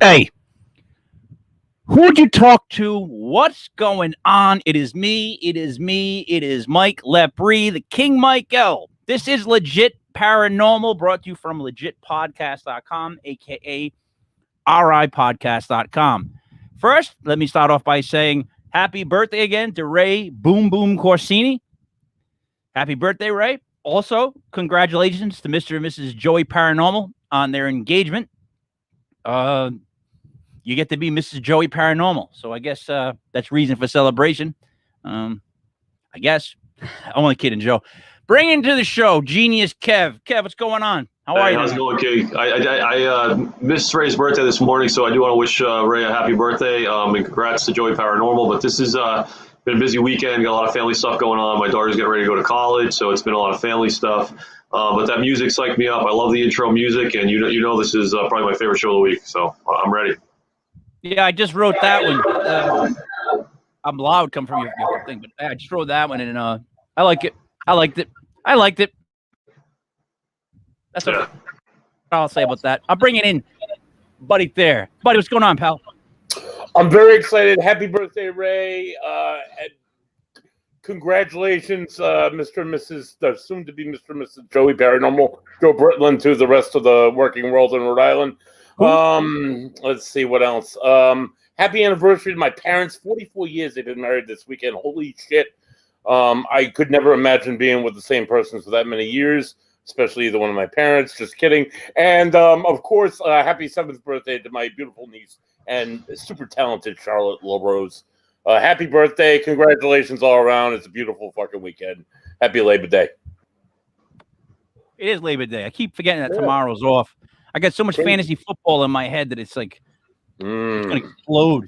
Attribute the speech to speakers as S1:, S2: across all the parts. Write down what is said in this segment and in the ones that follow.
S1: Hey, who'd you talk to? What's going on? It is me. It is me. It is Mike Lepre, the King Mike L. This is Legit Paranormal, brought to you from legitpodcast.com, aka ripodcast.com. First, let me start off by saying happy birthday again to Ray Boom Boom Corsini. Happy birthday, Ray. Also, congratulations to Mr. and Mrs. Joey Paranormal on their engagement. You get to be Mrs. Joey Paranormal. So I guess that's reason for celebration. I guess. Only kidding, Joe. Bring into the show Genius Kev. Kev, what's going on? How are you?
S2: How's it going, Kig? I missed Ray's birthday this morning, so I do want to wish Ray a happy birthday and congrats to Joey Paranormal. But this has been a busy weekend, got a lot of family stuff going on. My daughter's getting ready to go to college, so it's been a lot of family stuff. But that music psyched me up. I love the intro music, and you know this is probably my favorite show of the week, so I'm ready.
S1: Yeah, I just wrote that one. I'm loud come from your thing, but I just wrote that one, and I like it. I liked it. That's what I'll say about that. I'll bring it in, Buddy there. Buddy, what's going on, pal?
S3: I'm very excited. Happy birthday, Ray. And congratulations, Mr. and Mrs. Soon to be Mr. and Mrs. Joey Paranormal, Joe Britland, to the rest of the working world in Rhode Island. Let's see what else. Happy anniversary to my parents. 44 years they've been married this weekend. Holy shit. I could never imagine being with the same person for that many years, especially either one of my parents. Just kidding. And, of course, happy 7th birthday to my beautiful niece and super talented Charlotte LaRose. Happy birthday. Congratulations all around. It's a beautiful fucking weekend. Happy Labor Day.
S1: It is Labor Day. I keep forgetting that tomorrow's off. I got so much fantasy football in my head that it's like it's going to explode.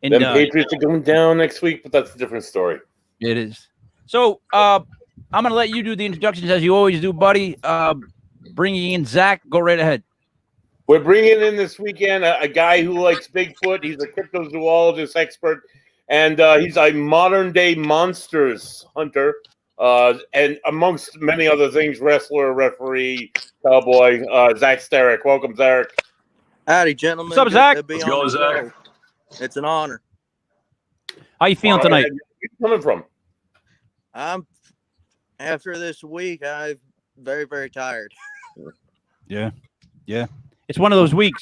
S1: And
S3: Them Patriots are going down next week, but that's a different story.
S1: It is. So I'm going to let you do the introductions as you always do, buddy. Bringing in Zach. Go right ahead.
S3: We're bringing in this weekend a guy who likes Bigfoot. He's a cryptozoologist expert, and he's a modern-day monsters hunter, and amongst many other things, wrestler, referee, cowboy, Zach Starrick. Welcome, Zach.
S4: Howdy, gentlemen.
S1: What's up, Zach?
S2: Let's go, Zach.
S4: It's an honor.
S1: How you feeling tonight?
S3: Where you coming from?
S4: After this week, I'm very, very tired.
S1: Yeah. It's one of those weeks.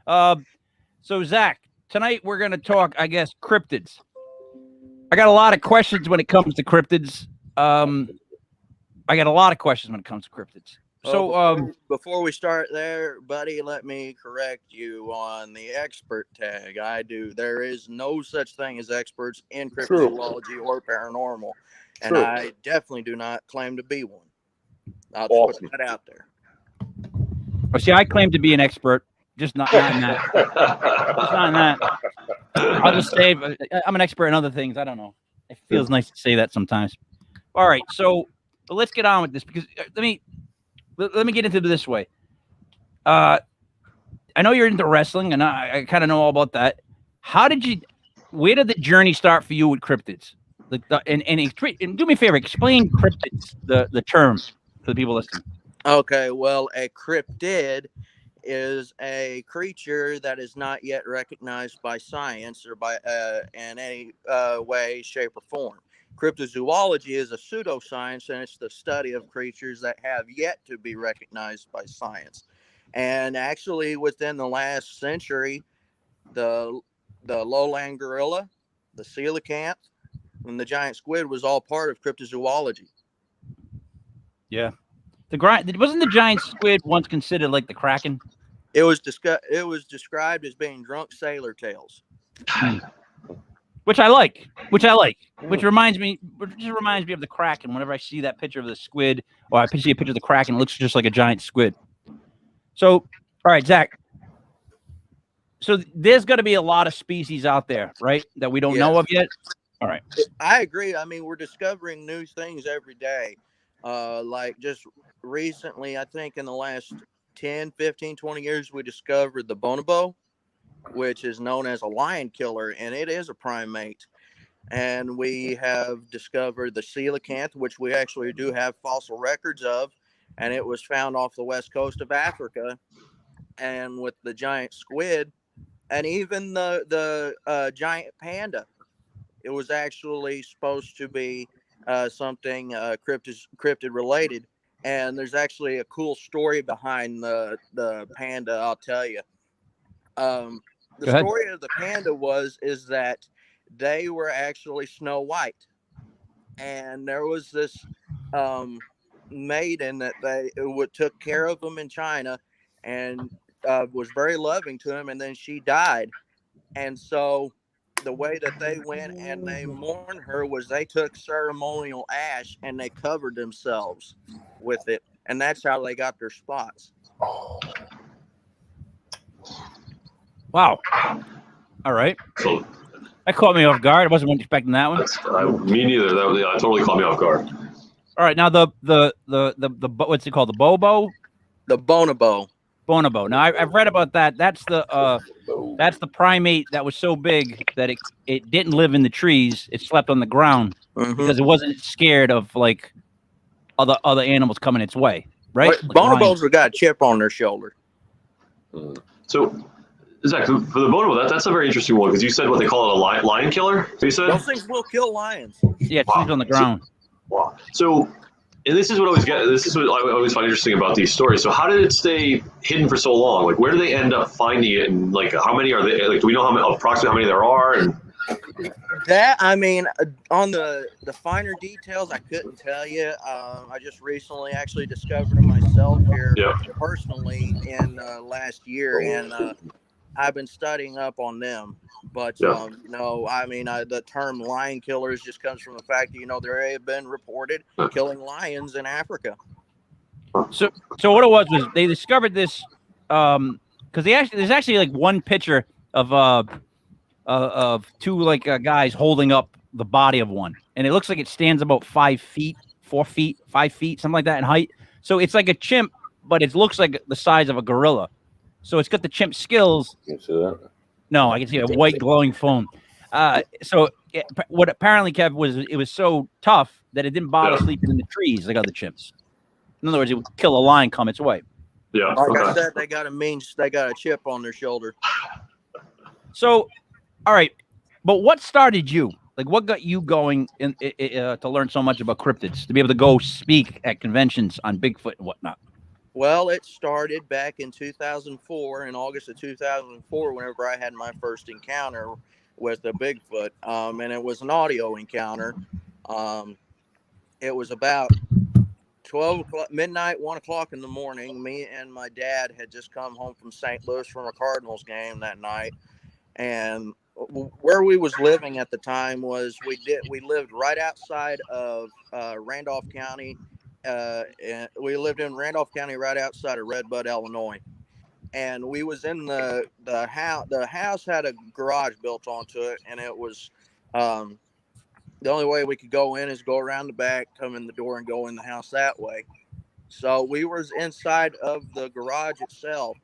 S1: So, Zach, tonight we're going to talk, I guess, cryptids. I got a lot of questions when it comes to cryptids. So,
S4: before we start there, buddy, let me correct you on the expert tag. There is no such thing as experts in cryptozoology or paranormal, and I definitely do not claim to be one. I'll just put that out there.
S1: Well, see, I claim to be an expert, just not in that. Just not in that. I'll just say I'm an expert in other things. I don't know. It feels nice to say that sometimes. All right, so let's get on with this because let me get into it this way. I know you're into wrestling, and I kind of know all about that. Where did the journey start for you with cryptids? And do me a favor, explain cryptids, the term for the people listening.
S4: Okay, well, a cryptid is a creature that is not yet recognized by science or by in any way, shape, or form. Cryptozoology is a pseudoscience, and it's the study of creatures that have yet to be recognized by science. And actually, within the last century, the lowland gorilla, the coelacanth, and the giant squid was all part of cryptozoology.
S1: Yeah. Wasn't the giant squid once considered like the Kraken?
S4: It was described as being drunk sailor tales.
S1: Which I like. Which reminds me of the Kraken. Whenever I see that picture of the squid, or I see a picture of the Kraken, it looks just like a giant squid. So, all right, Zach. So there's got to be a lot of species out there, right, that we don't know of yet? All right.
S4: I agree. I mean, we're discovering new things every day. Like just recently, I think in the last 10, 15, 20 years, we discovered the bonobo, which is known as a lion killer, and it is a primate. And we have discovered the coelacanth, which we actually do have fossil records of, and it was found off the west coast of Africa. And with the giant squid, And even the giant panda, it was actually supposed to be something cryptid related. And there's actually a cool story behind the panda. I'll tell you. The
S1: Go ahead.
S4: story of the panda is that they were actually Snow White, and there was this um, maiden that took care of him in China, and was very loving to him, and then she died, and so the way that they went and they mourned her was they took ceremonial ash and they covered themselves with it, and that's how they got their spots.
S1: Wow. All right.
S2: So
S1: That caught me off guard. I wasn't expecting that one.
S2: me neither. That totally caught me off guard.
S1: All right. Now the what's it called? The bobo?
S4: The bonobo.
S1: Bonobo. Now I've read about that. That's the primate that was so big that it didn't live in the trees. It slept on the ground because it wasn't scared of like other animals coming its way. Right?
S4: But bonobos have got a chip on their shoulder.
S2: So, Zach, for the bonobo, that's a very interesting one because you said what they call it, a lion killer. So you said
S4: those things will kill lions.
S1: Yeah, it sleeps on the ground.
S2: Wow. So, and this is what I always find interesting about these stories. So, how did it stay hidden for so long? Like, where do they end up finding it, and like, how many are they? Like, do we know approximately how many there are? And
S4: that, I mean, on the finer details, I couldn't tell you. I just recently actually discovered them myself here personally in last year, and I've been studying up on them. But I mean, the term lion killers just comes from the fact that there have been reported killing lions in Africa.
S1: So what it was they discovered this because there's actually like one picture of two like guys holding up the body of one, and it looks like it stands about 5 feet, 4 feet, 5 feet, something like that in height. So it's like a chimp, but it looks like the size of a gorilla. So it's got the chimp skills.
S3: Can you see that?
S1: No, I can see a white glowing phone. What apparently, Kev, it was so tough that it didn't bother sleeping in the trees like other chimps. In other words, it would kill a lion come its way.
S2: Yeah.
S4: Like I said, they got a chip on their shoulder.
S1: So, all right, but what started you? Like, what got you going to learn so much about cryptids, to be able to go speak at conventions on Bigfoot and whatnot?
S4: Well, it started back in 2004, in August of 2004, whenever I had my first encounter with a Bigfoot, and it was an audio encounter. It was about 12 o'clock, midnight, 1 o'clock in the morning. Me and my dad had just come home from St. Louis from a Cardinals game that night, and where we was living at the time was we lived right outside of Randolph County. And we lived in Randolph County, right outside of Red Bud, Illinois, and we was in the house. The house had a garage built onto it, and it was the only way we could go in is go around the back, come in the door, and go in the house that way. So we was inside of the garage itself,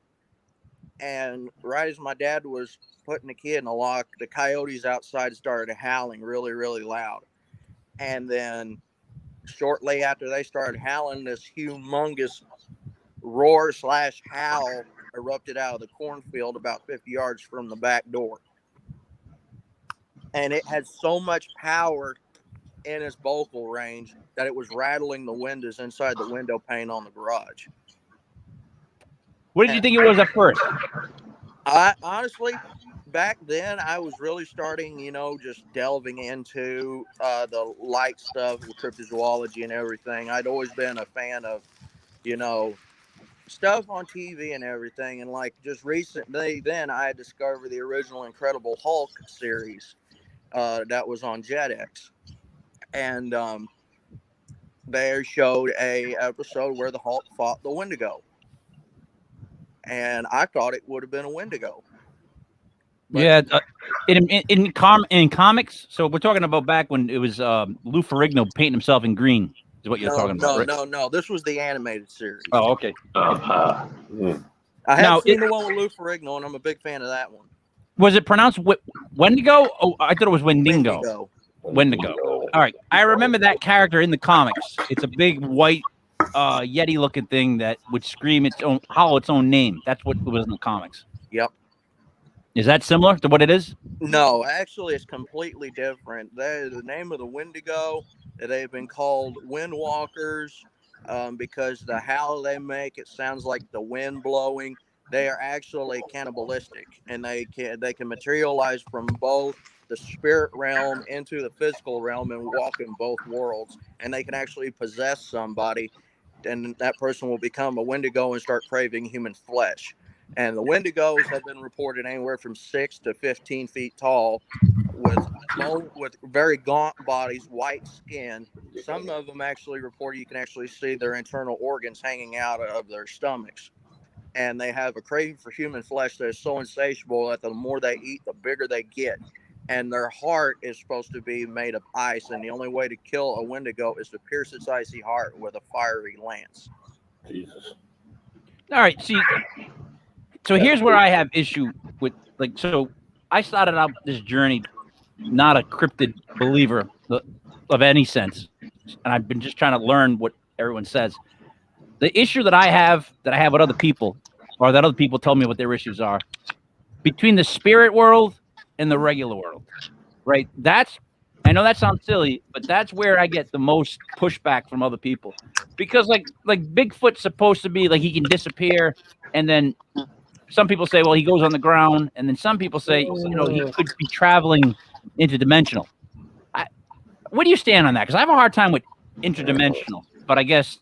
S4: and right as my dad was putting the key in the lock, the coyotes outside started howling really, really loud, and then shortly after they started howling, this humongous roar / howl erupted out of the cornfield about 50 yards from the back door. And it had so much power in its vocal range that it was rattling the windows inside the window pane on the garage.
S1: What did you think it was at first?
S4: I honestly, back then, I was really starting, just delving into the light stuff, with cryptozoology and everything. I'd always been a fan of, stuff on TV and everything. And like just recently, then I discovered the original Incredible Hulk series that was on Jetix, and they showed a episode where the Hulk fought the Wendigo, and I thought it would have been a Wendigo.
S1: Yeah, in comics. So we're talking about back when it was Lou Ferrigno painting himself in green. Is what you're talking about? Right?
S4: No. This was the animated series.
S1: Oh, okay.
S4: I haven't seen the one with Lou Ferrigno, and I'm a big fan of that one.
S1: Was it pronounced Wendigo? Oh, I thought it was Wendigo. Wendigo. All right, I remember that character in the comics. It's a big white Yeti-looking thing that would scream holler its own name. That's what it was in the comics.
S4: Yep.
S1: Is that similar to what it is?
S4: No, actually, it's completely different. The name of the Wendigo, they've been called windwalkers because the howl they make, it sounds like the wind blowing. They are actually cannibalistic, and they can materialize from both the spirit realm into the physical realm and walk in both worlds. And they can actually possess somebody, and that person will become a Wendigo and start craving human flesh. And the Wendigos have been reported anywhere from 6 to 15 feet tall, with very gaunt bodies, white skin. Some of them actually report you can actually see their internal organs hanging out of their stomachs. And they have a craving for human flesh that is so insatiable that the more they eat, the bigger they get. And their heart is supposed to be made of ice, and the only way to kill a Wendigo is to pierce its icy heart with a fiery lance.
S3: Jesus.
S1: All right. See, so here's where I have issue with, like, so I started out this journey not a cryptid believer of any sense, and I've been just trying to learn what everyone says. The issue that I have with other people, or that other people tell me what their issues are, between the spirit world and the regular world, right? I know that sounds silly, but that's where I get the most pushback from other people, because like Bigfoot's supposed to be like he can disappear, and then some people say, well, he goes on the ground, and then some people say, he could be traveling interdimensional. Where do you stand on that? Because I have a hard time with interdimensional, but I guess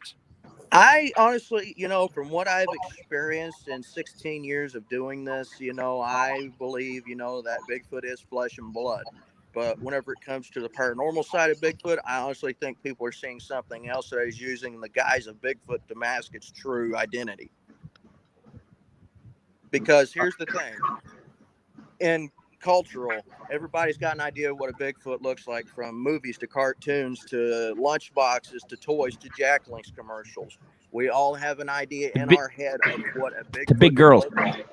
S4: I honestly, from what I've experienced in 16 years of doing this, I believe, that Bigfoot is flesh and blood. But whenever it comes to the paranormal side of Bigfoot, I honestly think people are seeing something else that is using the guise of Bigfoot to mask its true identity. Because here's the thing. In cultural, everybody's got an idea of what a Bigfoot looks like, from movies to cartoons to lunchboxes to toys to Jack Link's commercials. We all have an idea in our head of what a Bigfoot
S1: big girls.
S4: looks like.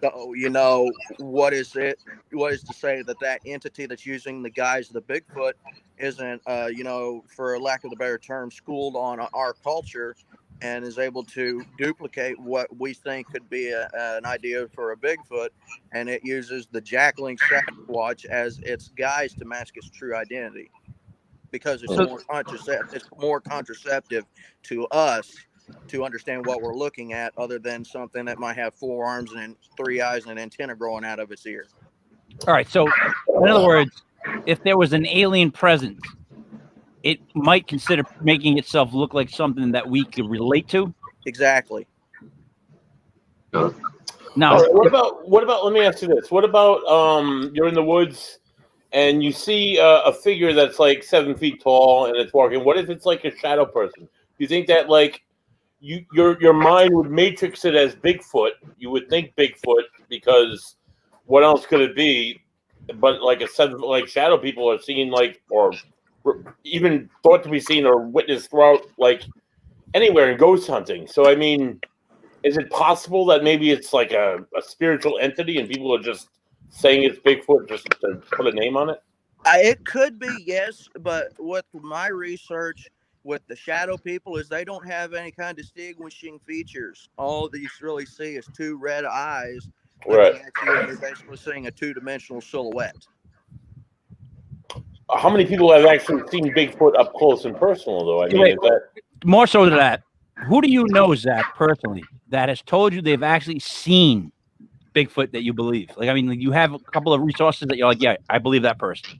S4: So, what is it? What is to say that entity that's using the guise of the Bigfoot isn't, for lack of a better term, schooled on our culture and is able to duplicate what we think could be an idea for a Bigfoot, and it uses the Jack Link Sasquatch as its guise to mask its true identity, because it's more contraceptive to us to understand what we're looking at, other than something that might have 4 arms and 3 eyes and an antenna growing out of its ear.
S1: All right. So, in other words, if there was an alien presence, it might consider making itself look like something that we could relate to.
S4: Exactly.
S1: Now,
S3: right, what about? Let me ask you this: what about you're in the woods and you see a figure that's like 7 feet tall and it's walking? What if it's like a shadow person? Do you think that like your mind would matrix it as Bigfoot? You would think Bigfoot, because what else could it be? But like shadow people are seen, like, or even thought to be seen or witnessed throughout, like, anywhere in ghost hunting. So I mean, is it possible that maybe it's like a spiritual entity and people are just saying it's Bigfoot just to put a name on it?
S4: It could be, yes, but with my research with the shadow people is they don't have any kind of distinguishing features. All that you really see is 2 red eyes looking at you, and you're basically seeing a 2-dimensional silhouette.
S3: How many people have actually seen Bigfoot up close and personal, though? I mean,
S1: more so than that, who do you know, Zach, personally, that has told you they've actually seen Bigfoot that you believe? Like, I mean, you have a couple of resources that you're like, yeah, I believe that person.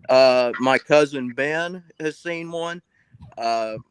S4: My cousin Ben has seen one.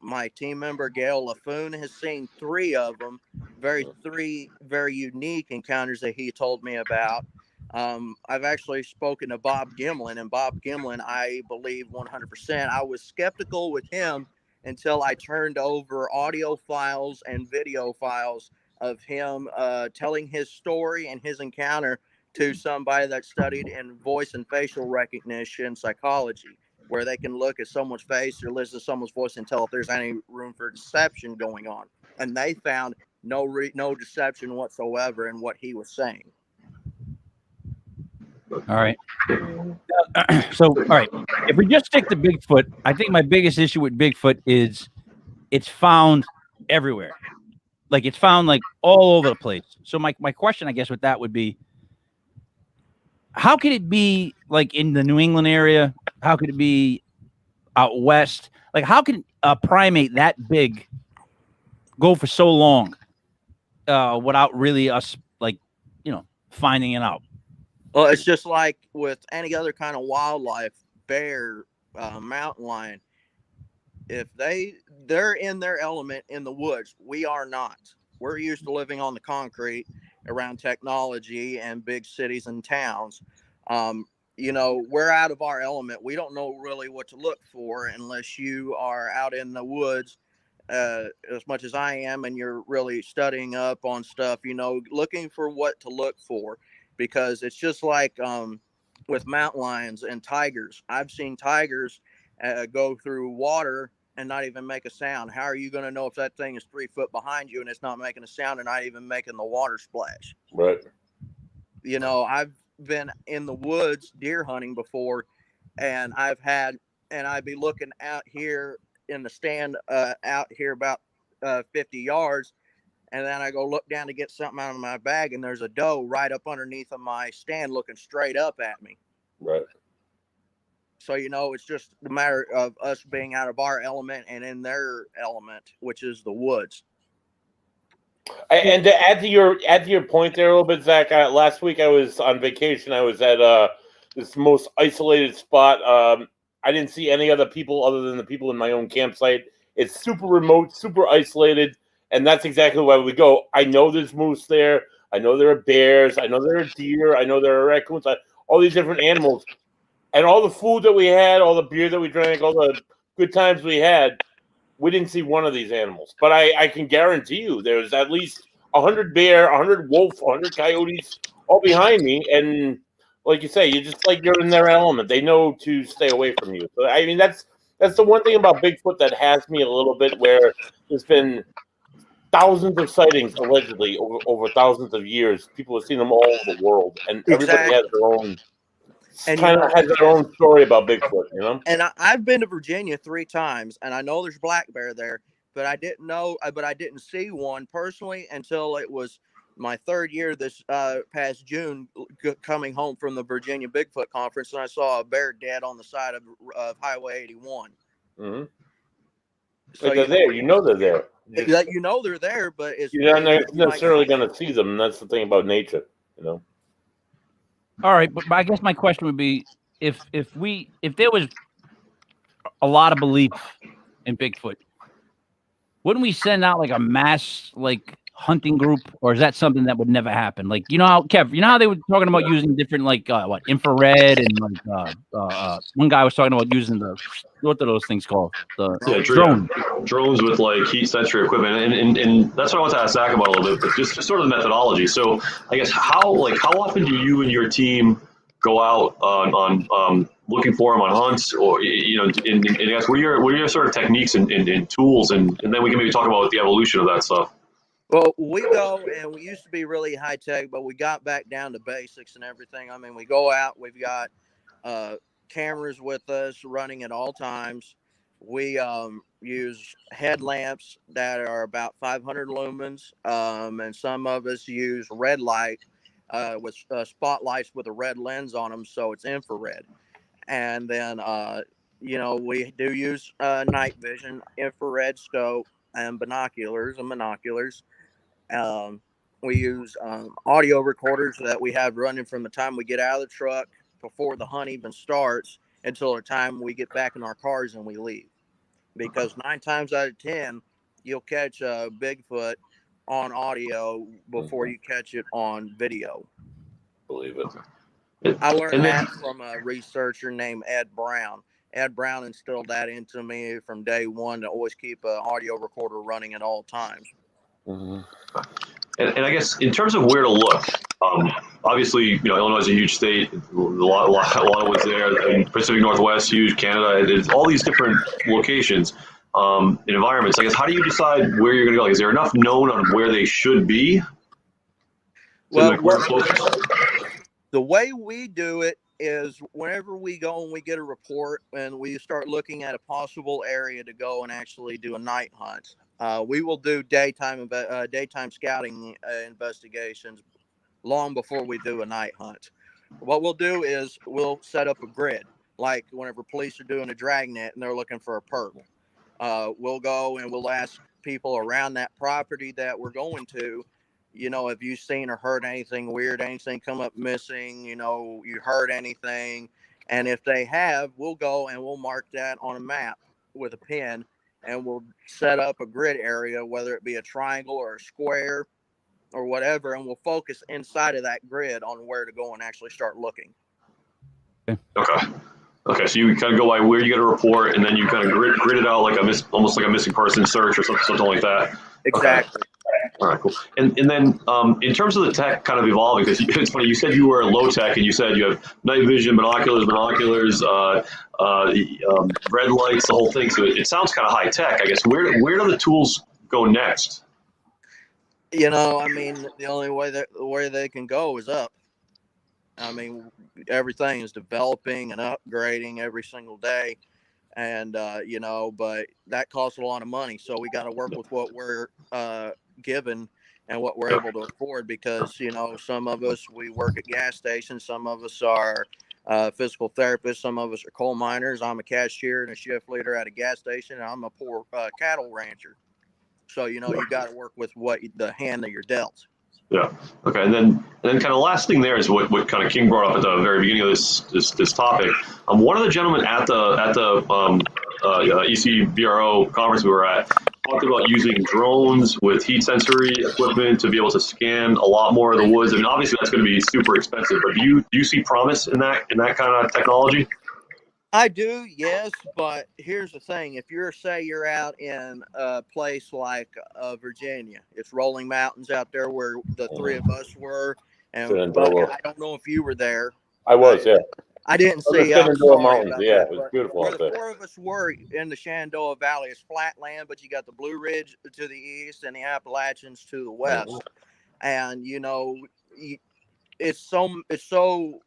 S4: My team member Gail LaFoon has seen 3 of them. 3 very unique encounters that he told me about. I've actually spoken to Bob Gimlin, and Bob Gimlin, I believe 100%. I was skeptical with him until I turned over audio files and video files of him telling his story and his encounter to somebody that studied in voice and facial recognition psychology, where they can look at someone's face or listen to someone's voice and tell if there's any room for deception going on. And they found no deception whatsoever in what he was saying.
S1: All right. So, all right. If we just stick to Bigfoot, I think my biggest issue with Bigfoot is it's found everywhere. Like, it's found like all over the place. So my question, I guess, with that would be, how could it be like in the New England area? How could it be out west? Like, how can a primate that big go for so long without really us, like, finding it out?
S4: Well, it's just like with any other kind of wildlife, bear, mountain lion. If they're in their element in the woods, we are not. We're used to living on the concrete around technology and big cities and towns. We're out of our element. We don't know really what to look for unless you are out in the woods as much as I am, and you're really studying up on stuff, looking for what to look for, because it's just like with mountain lions and tigers. I've seen tigers go through water and not even make a sound. How are you going to know if that thing is 3 foot behind you and it's not making a sound and not even making the water splash?
S3: Right.
S4: I've been in the woods deer hunting before, and I'd be looking out here in the stand out here about 50 yards, and then I go look down to get something out of my bag, and there's a doe right up underneath of my stand looking straight up at me.
S3: Right.
S4: So, it's just a matter of us being out of our element and in their element, which is the woods.
S3: And to add to your point there a little bit, Zach, last week I was on vacation. I was at this most isolated spot. I didn't see any other people other than the people in my own campsite. It's super remote, super isolated, and that's exactly why we go. I know there's moose there. I know there are bears. I know there are deer. I know there are raccoons. All these different animals. And all the food that we had, all the beer that we drank, all the good times we had, we didn't see one of these animals. But I can guarantee you there's at least 100 bear, 100 wolf, 100 coyotes all behind me. And like you say, you're in their element. They know to stay away from you. So, I mean, that's the one thing about Bigfoot that has me a little bit, where there's been thousands of sightings allegedly over thousands of years. People have seen them all over the world. And everybody has their own... And kind of has their own story about Bigfoot,
S4: And I've been to Virginia 3 times, and I know there's black bear there, but I didn't see one personally until it was my 3rd year this past June, coming home from the Virginia Bigfoot conference, and I saw a bear dead on the side of Highway 81.
S3: Mm-hmm. So they're there. They're there.
S4: They're there, but
S3: you're not necessarily going to see them. And that's the thing about nature,
S1: All right, but I guess my question would be, if there was a lot of belief in Bigfoot, wouldn't we send out like a mass hunting group, or is that something that would never happen? Like, how Kev, how they were talking about using different infrared, and one guy was talking about using what are those things called?
S2: Drones with heat sensor equipment, and that's what I want to ask Zach about a little bit, but just sort of the methodology. So I guess how often do you and your team go out on looking for them on hunts, or and I guess what are your sort of techniques and tools, and then we can maybe talk about the evolution of that stuff.
S4: Well, we go, and we used to be really high tech, but we got back down to basics and everything. I mean, we go out, we've got cameras with us running at all times. We use headlamps that are about 500 lumens, and some of us use red light with spotlights with a red lens on them, so it's infrared. And then, we do use night vision, infrared scope, and binoculars. We use audio recorders that we have running from the time we get out of the truck before the hunt even starts until the time we get back in our cars and we leave. Because 9 times out of 10, you'll catch a Bigfoot on audio before you catch it on video.
S3: Believe it.
S4: I learned that from a researcher named Ed Brown. Ed Brown instilled that into me from day one, to always keep an audio recorder running at all times.
S3: Mm-hmm.
S2: And I guess in terms of where to look, obviously, Illinois is a huge state. A lot of what's there. And Pacific Northwest, huge. Canada, it's all these different locations and environments. I guess, how do you decide where you're going to go? Is there enough known on where they should be?
S4: Well, the way we do it is whenever we go and we get a report and we start looking at a possible area to go and actually do a night hunt, we will do daytime scouting investigations long before we do a night hunt. What we'll do is we'll set up a grid, like whenever police are doing a dragnet and they're looking for a perp. We'll go and we'll ask people around that property that we're going to, have you seen or heard anything weird, anything come up missing, you heard anything. And if they have, we'll go and we'll mark that on a map with a pin, and we'll set up a grid area, whether it be a triangle or a square or whatever, and we'll focus inside of that grid on where to go and actually start looking.
S2: Okay. Okay, so you kind of go by where you get a report, and then you kind of grid it out like almost like a missing person search or something like that.
S4: Exactly.
S2: Okay. All right, cool. And then in terms of the tech kind of evolving, because it's funny, you said you were low tech, and you said you have night vision, binoculars, red lights, the whole thing. So it sounds kind of high tech, I guess. Where do the tools go next?
S4: The only way they can go is up. Everything is developing and upgrading every single day. And, but that costs a lot of money. So we got to work with what we're given and what we're able to afford, because, some of us, we work at gas stations. Some of us are physical therapists. Some of us are coal miners. I'm a cashier and a shift leader at a gas station. And I'm a poor cattle rancher. So, you got to work with the hand that you're dealt.
S2: Yeah. Okay. And then kind of last thing there is what kind of King brought up at the very beginning of this topic. One of the gentlemen at the ECBRO conference we were at talked about using drones with heat sensory equipment to be able to scan a lot more of the woods. I mean, obviously that's going to be super expensive, but do you see promise in that kind of technology?
S4: I do, yes, but here's the thing. If say you're out in a place like Virginia, it's rolling mountains out there where the three of us were, and Buck, I don't know if you were there.
S3: I was, yeah.
S4: I didn't see
S3: Shenandoah Mountains. Yeah, it was beautiful
S4: where
S3: out
S4: the
S3: there.
S4: four of us were in the Shenandoah Valley is flat land, but you got the Blue Ridge to the east and the Appalachians to the west. And it's so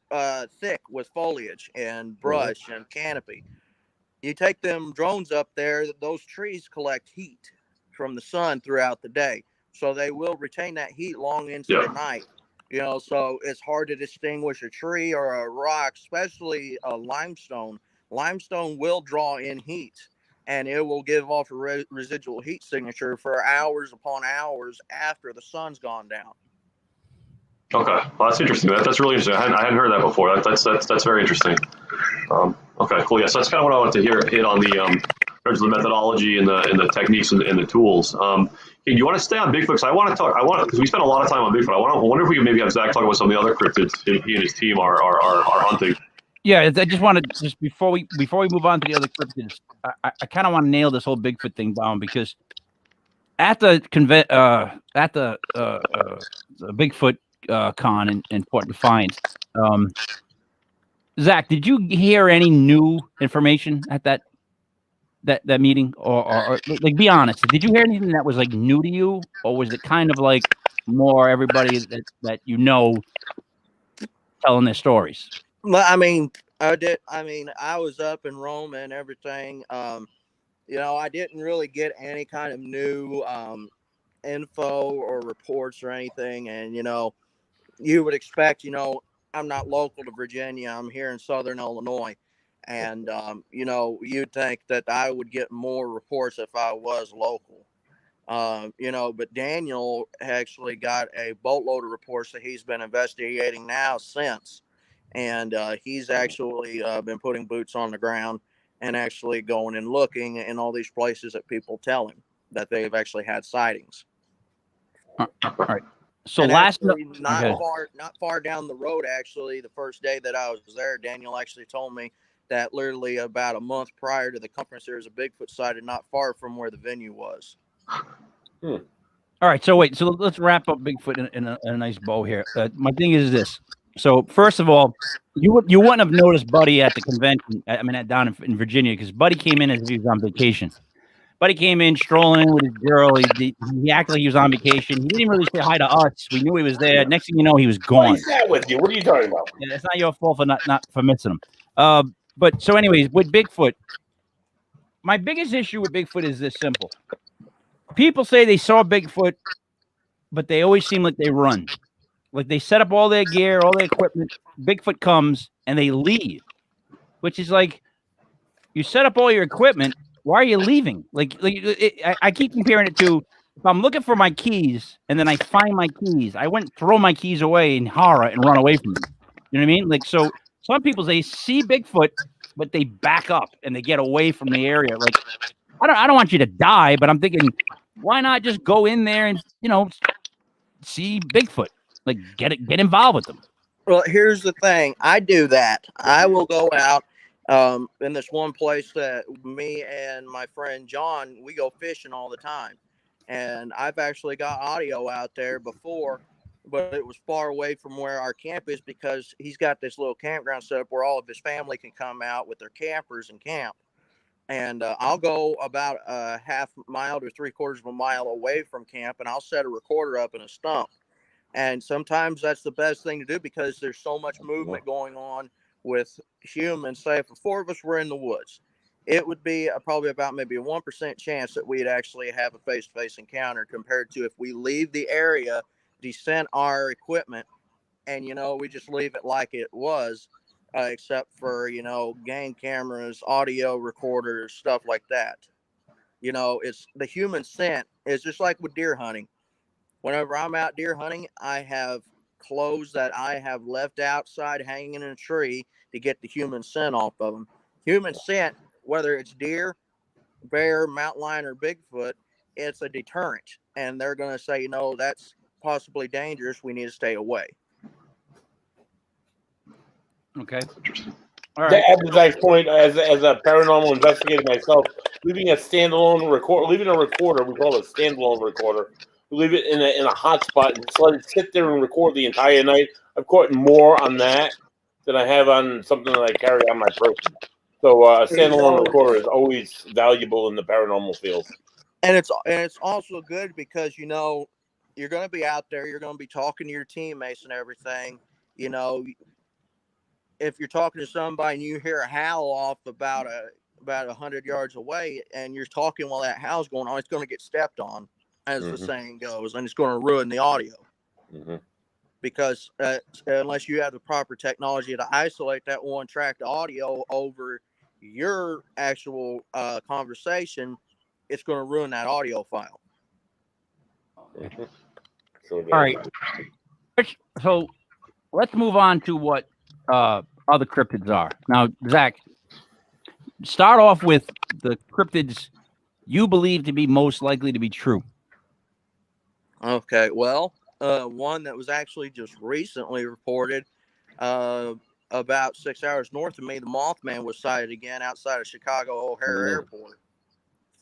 S4: thick with foliage and brush and canopy. You take them drones up there, those trees collect heat from the sun throughout the day, so they will retain that heat long into the night. So it's hard to distinguish a tree or a rock, especially a limestone. Limestone will draw in heat, and it will give off a residual heat signature for hours upon hours after the sun's gone down.
S2: Okay, well, that's interesting. That's really interesting. I hadn't heard that before. That's very interesting. Okay, cool. Yes, that's kind of what I wanted to hit on the in terms of the methodology and the techniques and the tools. Do you want to stay on Bigfoot? Because because we spent a lot of time on Bigfoot. I wonder if we could maybe have Zach talk about some of the other cryptids he and his team are hunting.
S1: Yeah, I just wanted before we move on to the other cryptids, I kind of want to nail this whole Bigfoot thing down, because at the Bigfoot con in Port Defiance, Zach, did you hear any new information at that meeting, or like, be honest, did you hear anything that was like new to you, or was it kind of like more everybody that telling their stories?
S4: I did. I was up in Rome and everything. I didn't really get any kind of new info or reports or anything. And, you would expect, I'm not local to Virginia. I'm here in Southern Illinois. And, you'd think that I would get more reports if I was local. But Daniel actually got a boatload of reports that he's been investigating now since. And he's actually been putting boots on the ground and actually going and looking in all these places that people tell him that they've actually had sightings.
S1: All right. So
S4: and
S1: not
S4: far down the road, actually, the first day that I was there, Daniel actually told me that literally about a month prior to the conference, there was a Bigfoot sighted not far from where the venue was.
S1: All right. So wait. So let's wrap up Bigfoot in a nice bow here. My thing is this. So first of all, you wouldn't have noticed Buddy at the convention. Down in Virginia, because Buddy came in as if he was on vacation. Buddy came in strolling in with his girl. He acted like he was on vacation. He didn't even really say hi to us. We knew he was there. Next thing you know, he was gone.
S3: He's not with you. What are you talking about?
S1: Yeah, it's not your fault for not for missing him. But so anyways, with Bigfoot, my biggest issue with Bigfoot is this simple. People say they saw Bigfoot, but they always seem like they run. Like they set up all their gear, all their equipment. Bigfoot comes and they leave, which is like you set up all your equipment. Why are you leaving? I keep comparing it to if I'm looking for my keys and then I find my keys, I wouldn't throw my keys away in horror and run away from them. You know what I mean? Like, so some people, they see Bigfoot, but they back up and they get away from the area. Like, I don't want you to die, but I'm thinking, why not just go in there and, see Bigfoot? Like, get involved with them.
S4: Well, here's the thing. I do that. I will go out in this one place that me and my friend John, we go fishing all the time. And I've actually got audio out there before, but it was far away from where our camp is because he's got this little campground set up where all of his family can come out with their campers and camp. And I'll go about a half mile to 3/4 of a mile away from camp, and I'll set a recorder up in a stump. And sometimes that's the best thing to do because there's so much movement going on with humans. Say if the four of us were in the woods, it would be probably about maybe a 1% chance that we'd actually have a face-to-face encounter compared to if we leave the area, descent our equipment, and, we just leave it like it was, except for, game cameras, audio recorders, stuff like that. It's the human scent is just like with deer hunting. Whenever I'm out deer hunting, I have clothes that I have left outside hanging in a tree to get the human scent off of them. Human scent, whether it's deer, bear, mountain lion, or Bigfoot, it's a deterrent. And they're going to say, that's possibly dangerous. We need to stay away.
S1: Okay.
S3: Interesting.
S1: All right.
S3: At the next point, as a paranormal investigator myself, leaving a recorder, we call it a standalone recorder. We leave it in a hot spot and just let it sit there and record the entire night. I've caught more on that than I have on something that I carry on my person. So a standalone recorder is always valuable in the paranormal field.
S4: And it's also good because you're going to be out there, you're going to be talking to your teammates and everything. If you're talking to somebody and you hear a howl off about 100 yards away, and you're talking while that howl's going on, it's going to get stepped on, as the saying goes, and it's going to ruin the audio. Because unless you have the proper technology to isolate that one track of audio over your actual conversation, it's going to ruin that audio file.
S1: All right. So let's move on to what other cryptids are. Now, Zach, start off with the cryptids you believe to be most likely to be true.
S4: Okay, well, one that was actually just recently reported about 6 hours north of me, the Mothman was sighted again outside of Chicago O'Hare Airport.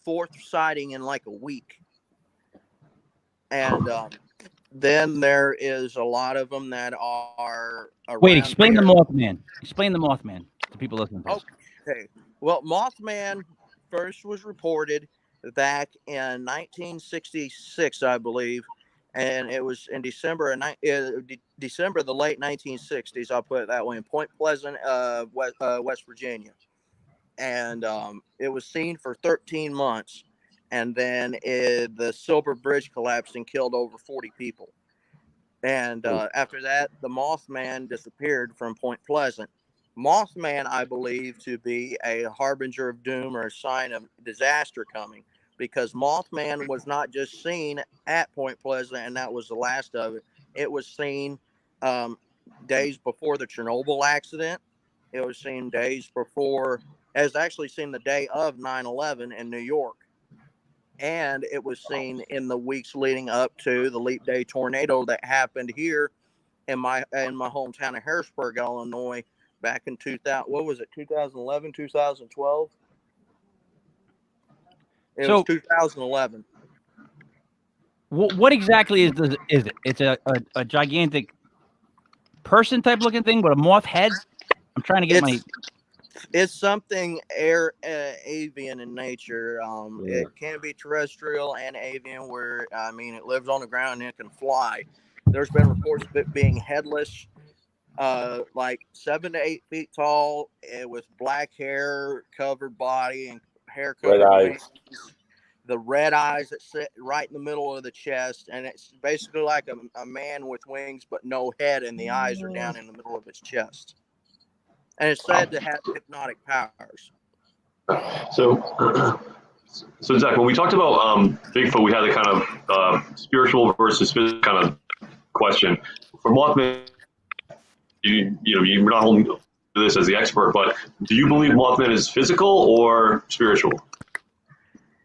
S4: 4th sighting in like a week. And then there is a lot of them that are around.
S1: Wait, explain
S4: here.
S1: the Mothman. Explain the Mothman to people listening to us.
S4: Okay. Well, Mothman first was reported back in 1966, I believe, and it was in December of the late 1960s. I'll put it that way, in Point Pleasant, West Virginia, and it was seen for 13 months, and then the Silver Bridge collapsed and killed over 40 people. And after that, the Mothman disappeared from Point Pleasant. Mothman, I believe, to be a harbinger of doom or a sign of disaster coming, because Mothman was not just seen at Point Pleasant and that was the last of it. It was seen days before the Chernobyl accident. It was seen days before. It was actually seen the day of 9/11 in New York. And it was seen in the weeks leading up to the Leap Day tornado that happened here in my hometown of Harrisburg, Illinois, back in 2011, 2012? It was 2011.
S1: What exactly is it? It's a gigantic person type looking thing with a moth head? I'm trying to get
S4: It's something avian in nature. It can be terrestrial and avian, where it lives on the ground and it can fly. There's been reports of it being headless, like 7 to 8 feet tall, with black hair, covered body, and hair covered wings. the red eyes that sit right in the middle of the chest, and it's basically like a man with wings but no head, and the eyes are down in the middle of his chest. And it's said to have hypnotic powers.
S2: So, so Zach, when we talked about Bigfoot, we had a kind of spiritual versus physical kind of question. For Mothman, you're not holding this as the expert, but do you believe Mothman is physical or spiritual?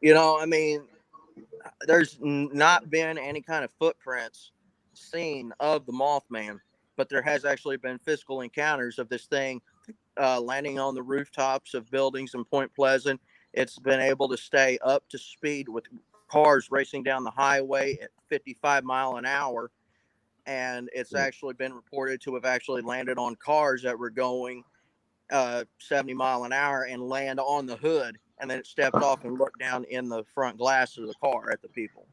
S4: I mean, there's not been any kind of footprints seen of the Mothman, but there has actually been physical encounters of this thing landing on the rooftops of buildings in Point Pleasant. It's been able to stay up to speed with cars racing down the highway at 55 mile an hour. And it's actually been reported to have actually landed on cars that were going 70 mile an hour and land on the hood. And then it stepped off and looked down in the front glass of the car at the people.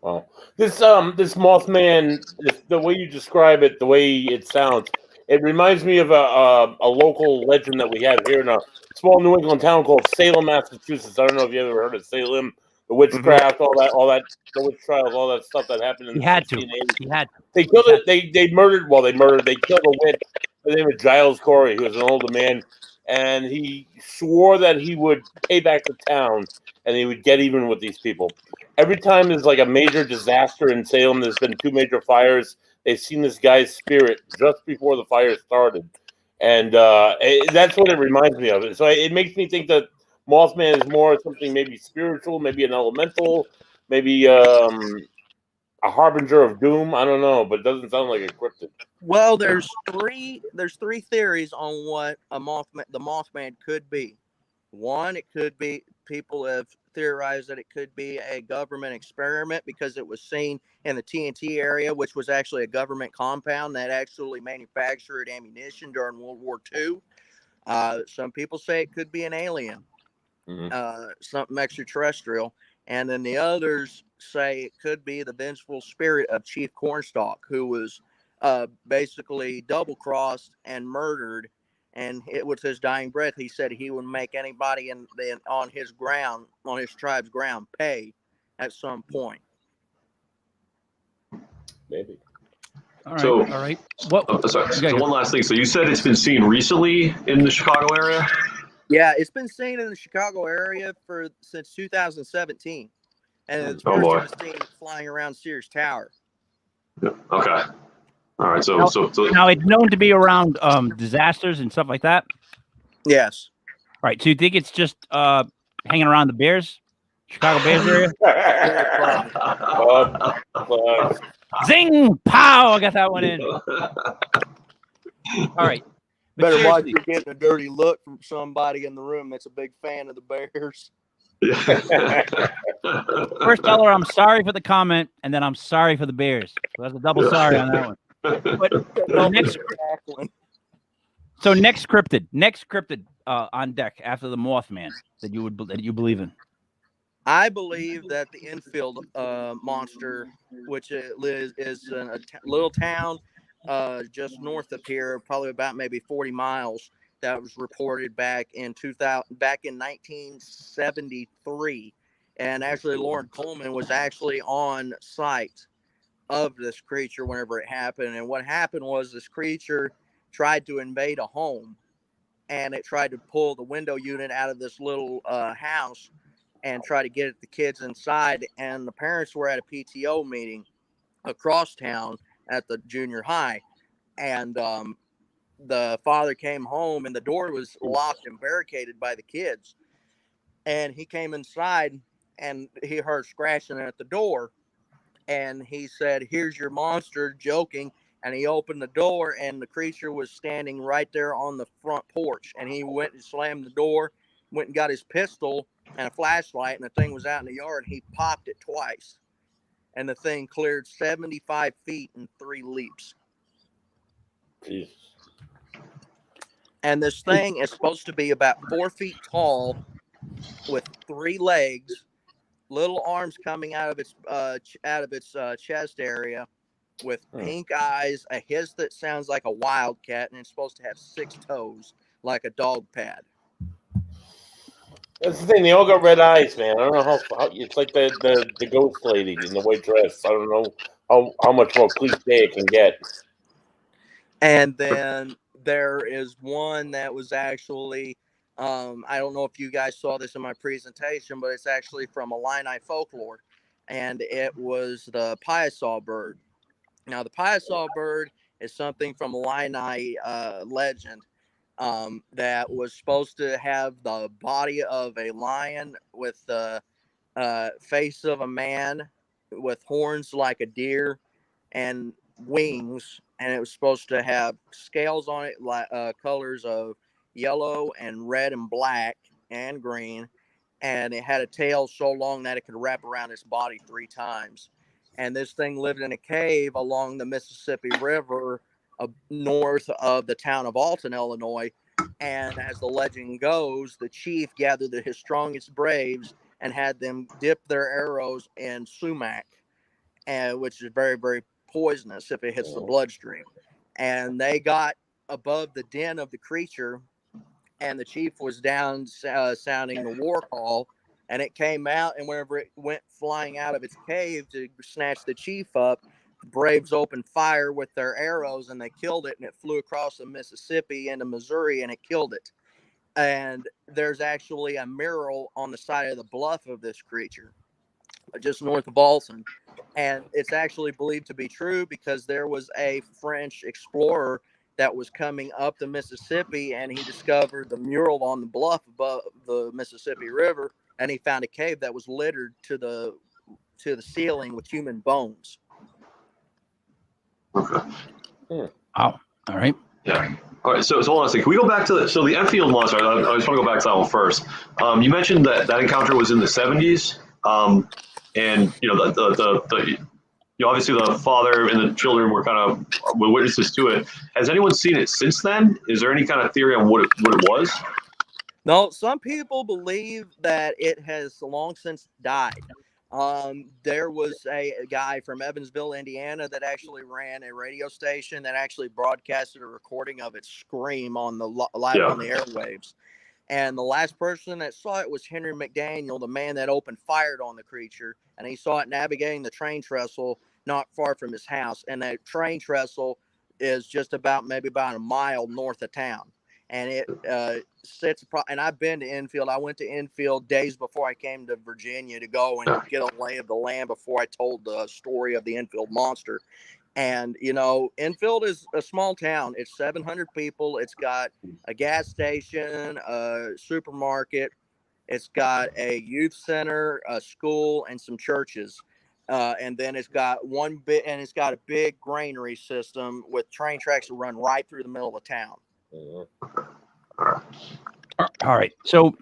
S3: Wow. This Mothman, the way you describe it, the way it sounds, it reminds me of a local legend that we have here in a small New England town called Salem, Massachusetts. I don't know if you ever heard of Salem, the witchcraft, all that, the witch trials, all that stuff that happened in
S1: He
S3: the
S1: had to.
S3: 1680s.
S1: He had to.
S3: They killed it. They murdered. Well, they killed a witch. His name was Giles Corey. He was an older man, and he swore that he would pay back the town and he would get even with these people. Every time there's like a major disaster in Salem, there's been 2 major fires. They've seen this guy's spirit just before the fire started, and that's what it reminds me of. So it makes me think that Mothman is more something maybe spiritual, maybe an elemental, maybe a harbinger of doom. I don't know, but it doesn't sound like a cryptid.
S4: Well, there's three theories on what the Mothman could be. One, it could be, people have theorized that it could be a government experiment because it was seen in the TNT area, which was actually a government compound that actually manufactured ammunition during World War II. Some people say it could be an alien, something extraterrestrial. And then the others say it could be the vengeful spirit of Chief Cornstalk, who was basically double-crossed and murdered. And it was his dying breath. He said he would make anybody on his tribe's ground, pay at some point.
S3: Maybe.
S1: All right.
S2: So-
S1: all right. What?
S2: Sorry.
S1: Okay,
S2: So
S1: go.
S2: one last thing. So you said it's been seen recently in the Chicago area?
S4: Yeah, it's been seen in the Chicago area since 2017. And it's
S2: Oh, boy.
S4: first been seen flying around Sears Tower.
S2: Yeah. Okay. All right. So
S1: Now it's known to be around disasters and stuff like that.
S4: Yes.
S1: Right. So you think it's just hanging around the Bears, Chicago Bears area? Zing! Pow! I got that one in. All right. But
S4: Better watch,
S1: seriously,
S4: you're getting a dirty look from somebody in the room that's a big fan of the Bears.
S1: first tell her I'm sorry for the comment, and then I'm sorry for the Bears. So that's a double sorry on that one. But next cryptid on deck after the Mothman that you believe in.
S4: I believe that the infield monster, which is in a little town just north of here, probably about maybe 40 miles, that was reported back in 1973. And actually, Lauren Coleman was actually on site of this creature whenever it happened. And what happened was this creature tried to invade a home, and it tried to pull the window unit out of this little house and try to get at the kids inside. And the parents were at a PTO meeting across town at the junior high. And the father came home, and the door was locked and barricaded by the kids. And he came inside, and he heard scratching at the door. And he said, "Here's your monster," joking. And he opened the door, and the creature was standing right there on the front porch. And he went and slammed the door, went and got his pistol and a flashlight, and the thing was out in the yard. He popped it twice, and the thing cleared 75 feet in 3 leaps.
S3: Jeez.
S4: And this thing is supposed to be about 4 feet tall, with 3 legs, little arms coming out of its chest area, with pink eyes, a hiss that sounds like a wildcat, and it's supposed to have 6 toes like a dog pad.
S3: That's the thing. They all got red eyes, man. I don't know how it's like the ghost lady in the white dress. I don't know how much more cliche it can get.
S4: And then there is one that was actually, I don't know if you guys saw this in my presentation, but it's actually from Illini folklore, and it was the Piasaw bird. Now, the Piasaw bird is something from Illini legend that was supposed to have the body of a lion with the face of a man with horns like a deer and wings, and it was supposed to have scales on it, like colors of yellow and red and black and green, and it had a tail so long that it could wrap around its body 3 times. And this thing lived in a cave along the Mississippi River, north of the town of Alton, Illinois. And as the legend goes, the chief gathered his strongest braves and had them dip their arrows in sumac, and which is very, very poisonous if it hits the bloodstream. And they got above the den of the creature, and the chief was down sounding the war call, and it came out, and whenever it went flying out of its cave to snatch the chief up, the braves opened fire with their arrows, and they killed it, and it flew across the Mississippi into Missouri, and it killed it. And there's actually a mural on the side of the bluff of this creature, just north of Alton. And it's actually believed to be true because there was a French explorer that was coming up the Mississippi, and he discovered the mural on the bluff above the Mississippi River, and he found a cave that was littered to the ceiling with human bones.
S2: Okay.
S1: Oh, all right.
S2: Yeah. All right. So hold on a second. Can we go back to the Enfield monster? I just want to go back to that one first. You mentioned that encounter was in the 70s. And obviously the father and the children were kind of witnesses to it. Has anyone seen it since then? Is there any kind of theory on what it was?
S4: No, some people believe that it has long since died. There was a guy from Evansville, Indiana, that actually ran a radio station that actually broadcasted a recording of its scream on the live on the airwaves. And the last person that saw it was Henry McDaniel, the man that opened fire on the creature. And he saw it navigating the train trestle not far from his house. And that train trestle is just maybe about a mile north of town. And it sits, and I've been to Enfield. I went to Enfield days before I came to Virginia to go and get a lay of the land before I told the story of the Enfield monster. And, Enfield is a small town. It's 700 people. It's got a gas station, a supermarket. It's got a youth center, a school, and some churches. And then it's got it's got a big granary system with train tracks that run right through the middle of town.
S1: All right. So,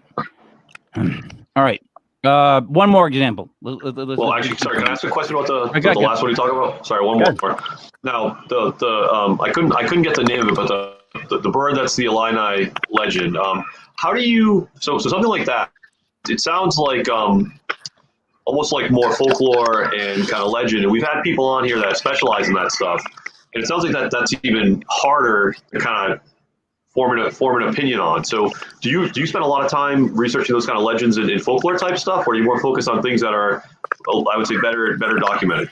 S1: all right. One more example.
S2: Well, actually, sorry. Can I ask a question about the last one you talked about? Sorry, one more. Now, I couldn't get the name of it, but the bird that's the Illini legend. How do you so something like that? It sounds like almost like more folklore and kind of legend. And we've had people on here that specialize in that stuff, and it sounds like that's even harder to kind of form an opinion on. So do you spend a lot of time researching those kind of legends and folklore type stuff, or are you more focused on things that are, I would say, better documented?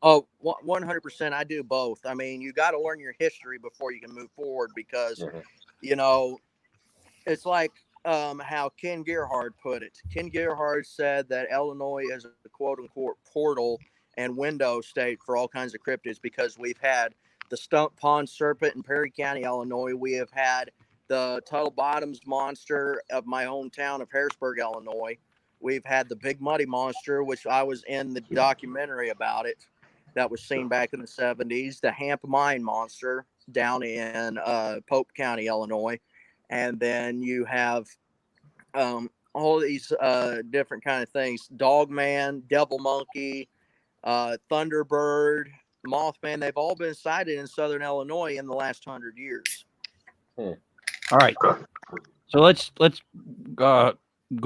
S4: Oh, 100%. I do both. I mean, you got to learn your history before you can move forward because, it's like how Ken Gerhard put it. Ken Gerhard said that Illinois is a quote unquote portal and window state for all kinds of cryptids because we've had the Stump Pond Serpent in Perry County, Illinois. We have had the Tuttle Bottoms Monster of my hometown of Harrisburg, Illinois. We've had the Big Muddy Monster, which I was in the documentary about it that was seen back in the 70s. The Hamp Mine Monster down in Pope County, Illinois. And then you have all these different kind of things. Dogman, Devil Monkey, Thunderbird, Mothman, they've all been sighted in southern Illinois in the last 100 years.
S1: All right. So let's go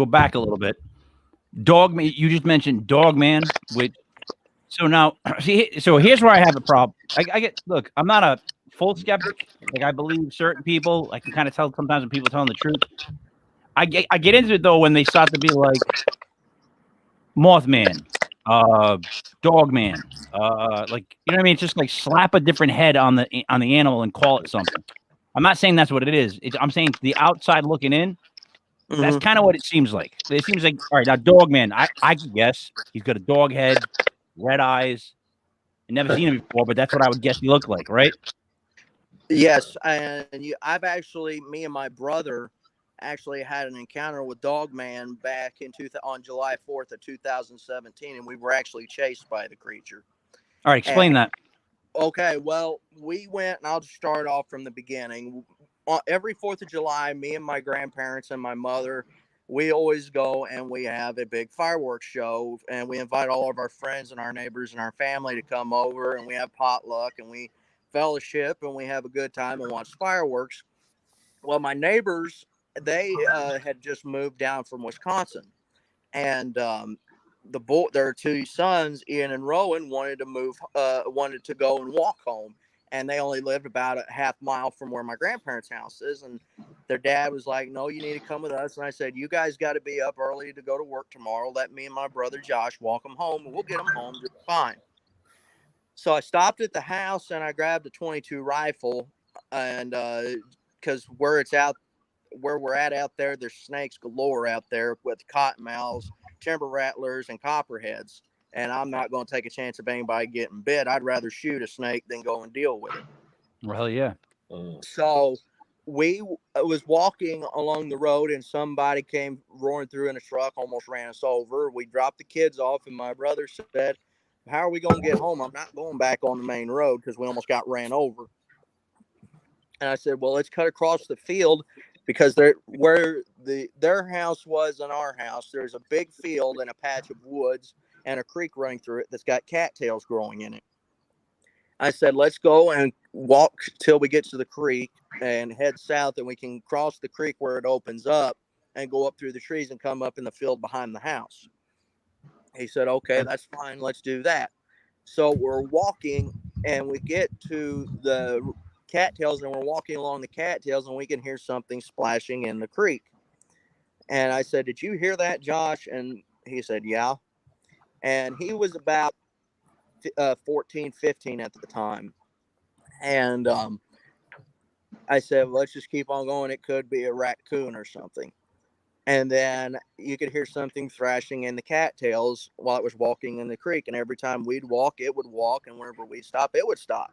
S1: back a little bit. Dogman, you just mentioned Dogman, which so now so here's where I have a problem. Look, I'm not a full skeptic. Like I believe certain people, I can kind of tell sometimes when people are telling the truth. I get into it though when they start to be like Mothman, Dogman, like you know what I mean. It's just like slap a different head on the animal and call it something. I'm not saying that's what it is. I'm saying the outside looking in. That's kind of what it seems like. It seems like, all right, now Dogman, I can guess he's got a dog head, red eyes. I never seen him before, but that's what I would guess he looked like, right?
S4: Yes, and me and my brother actually had an encounter with Dogman back on July 4th of 2017, and we were actually chased by the creature.
S1: All right, explain that.
S4: Okay, well, we went, and I'll just start off from the beginning. Every 4th of July, me and my grandparents and my mother, we always go and we have a big fireworks show, and we invite all of our friends and our neighbors and our family to come over, and we have potluck, and we fellowship, and we have a good time and watch fireworks. Well, my neighbors, they had just moved down from Wisconsin, and their two sons, Ian and Rowan, wanted to go and walk home, and they only lived about a half mile from where my grandparents' house is. And their dad was like, "No, you need to come with us." And I said, "You guys got to be up early to go to work tomorrow. Let me and my brother Josh walk them home, and we'll get them home just fine." So I stopped at the house and I grabbed a .22 rifle, and because where we're at out there, there's snakes galore out there with cottonmouths, timber rattlers, and copperheads. And I'm not going to take a chance of anybody getting bit. I'd rather shoot a snake than go and deal with it.
S1: Well, yeah.
S4: So we was walking along the road, and somebody came roaring through in a truck, almost ran us over. We dropped the kids off, and my brother said, "How are we going to get home? I'm not going back on the main road," because we almost got ran over. And I said, "Well, let's cut across the field, because where their house was and our house, there's a big field and a patch of woods and a creek running through it that's got cattails growing in it." I said, "Let's go and walk till we get to the creek and head south, and we can cross the creek where it opens up and go up through the trees and come up in the field behind the house." He said, "Okay, that's fine. Let's do that." So we're walking, and we get to the cattails, and we're walking along the cattails, and we can hear something splashing in the creek. And I said, "Did you hear that, Josh?" And he said, "Yeah." And he was about 14, 15 at the time. And I said, "Well, let's just keep on going. It could be a raccoon or something." And then you could hear something thrashing in the cattails while it was walking in the creek. And every time we'd walk, it would walk. And whenever we'd stop, it would stop.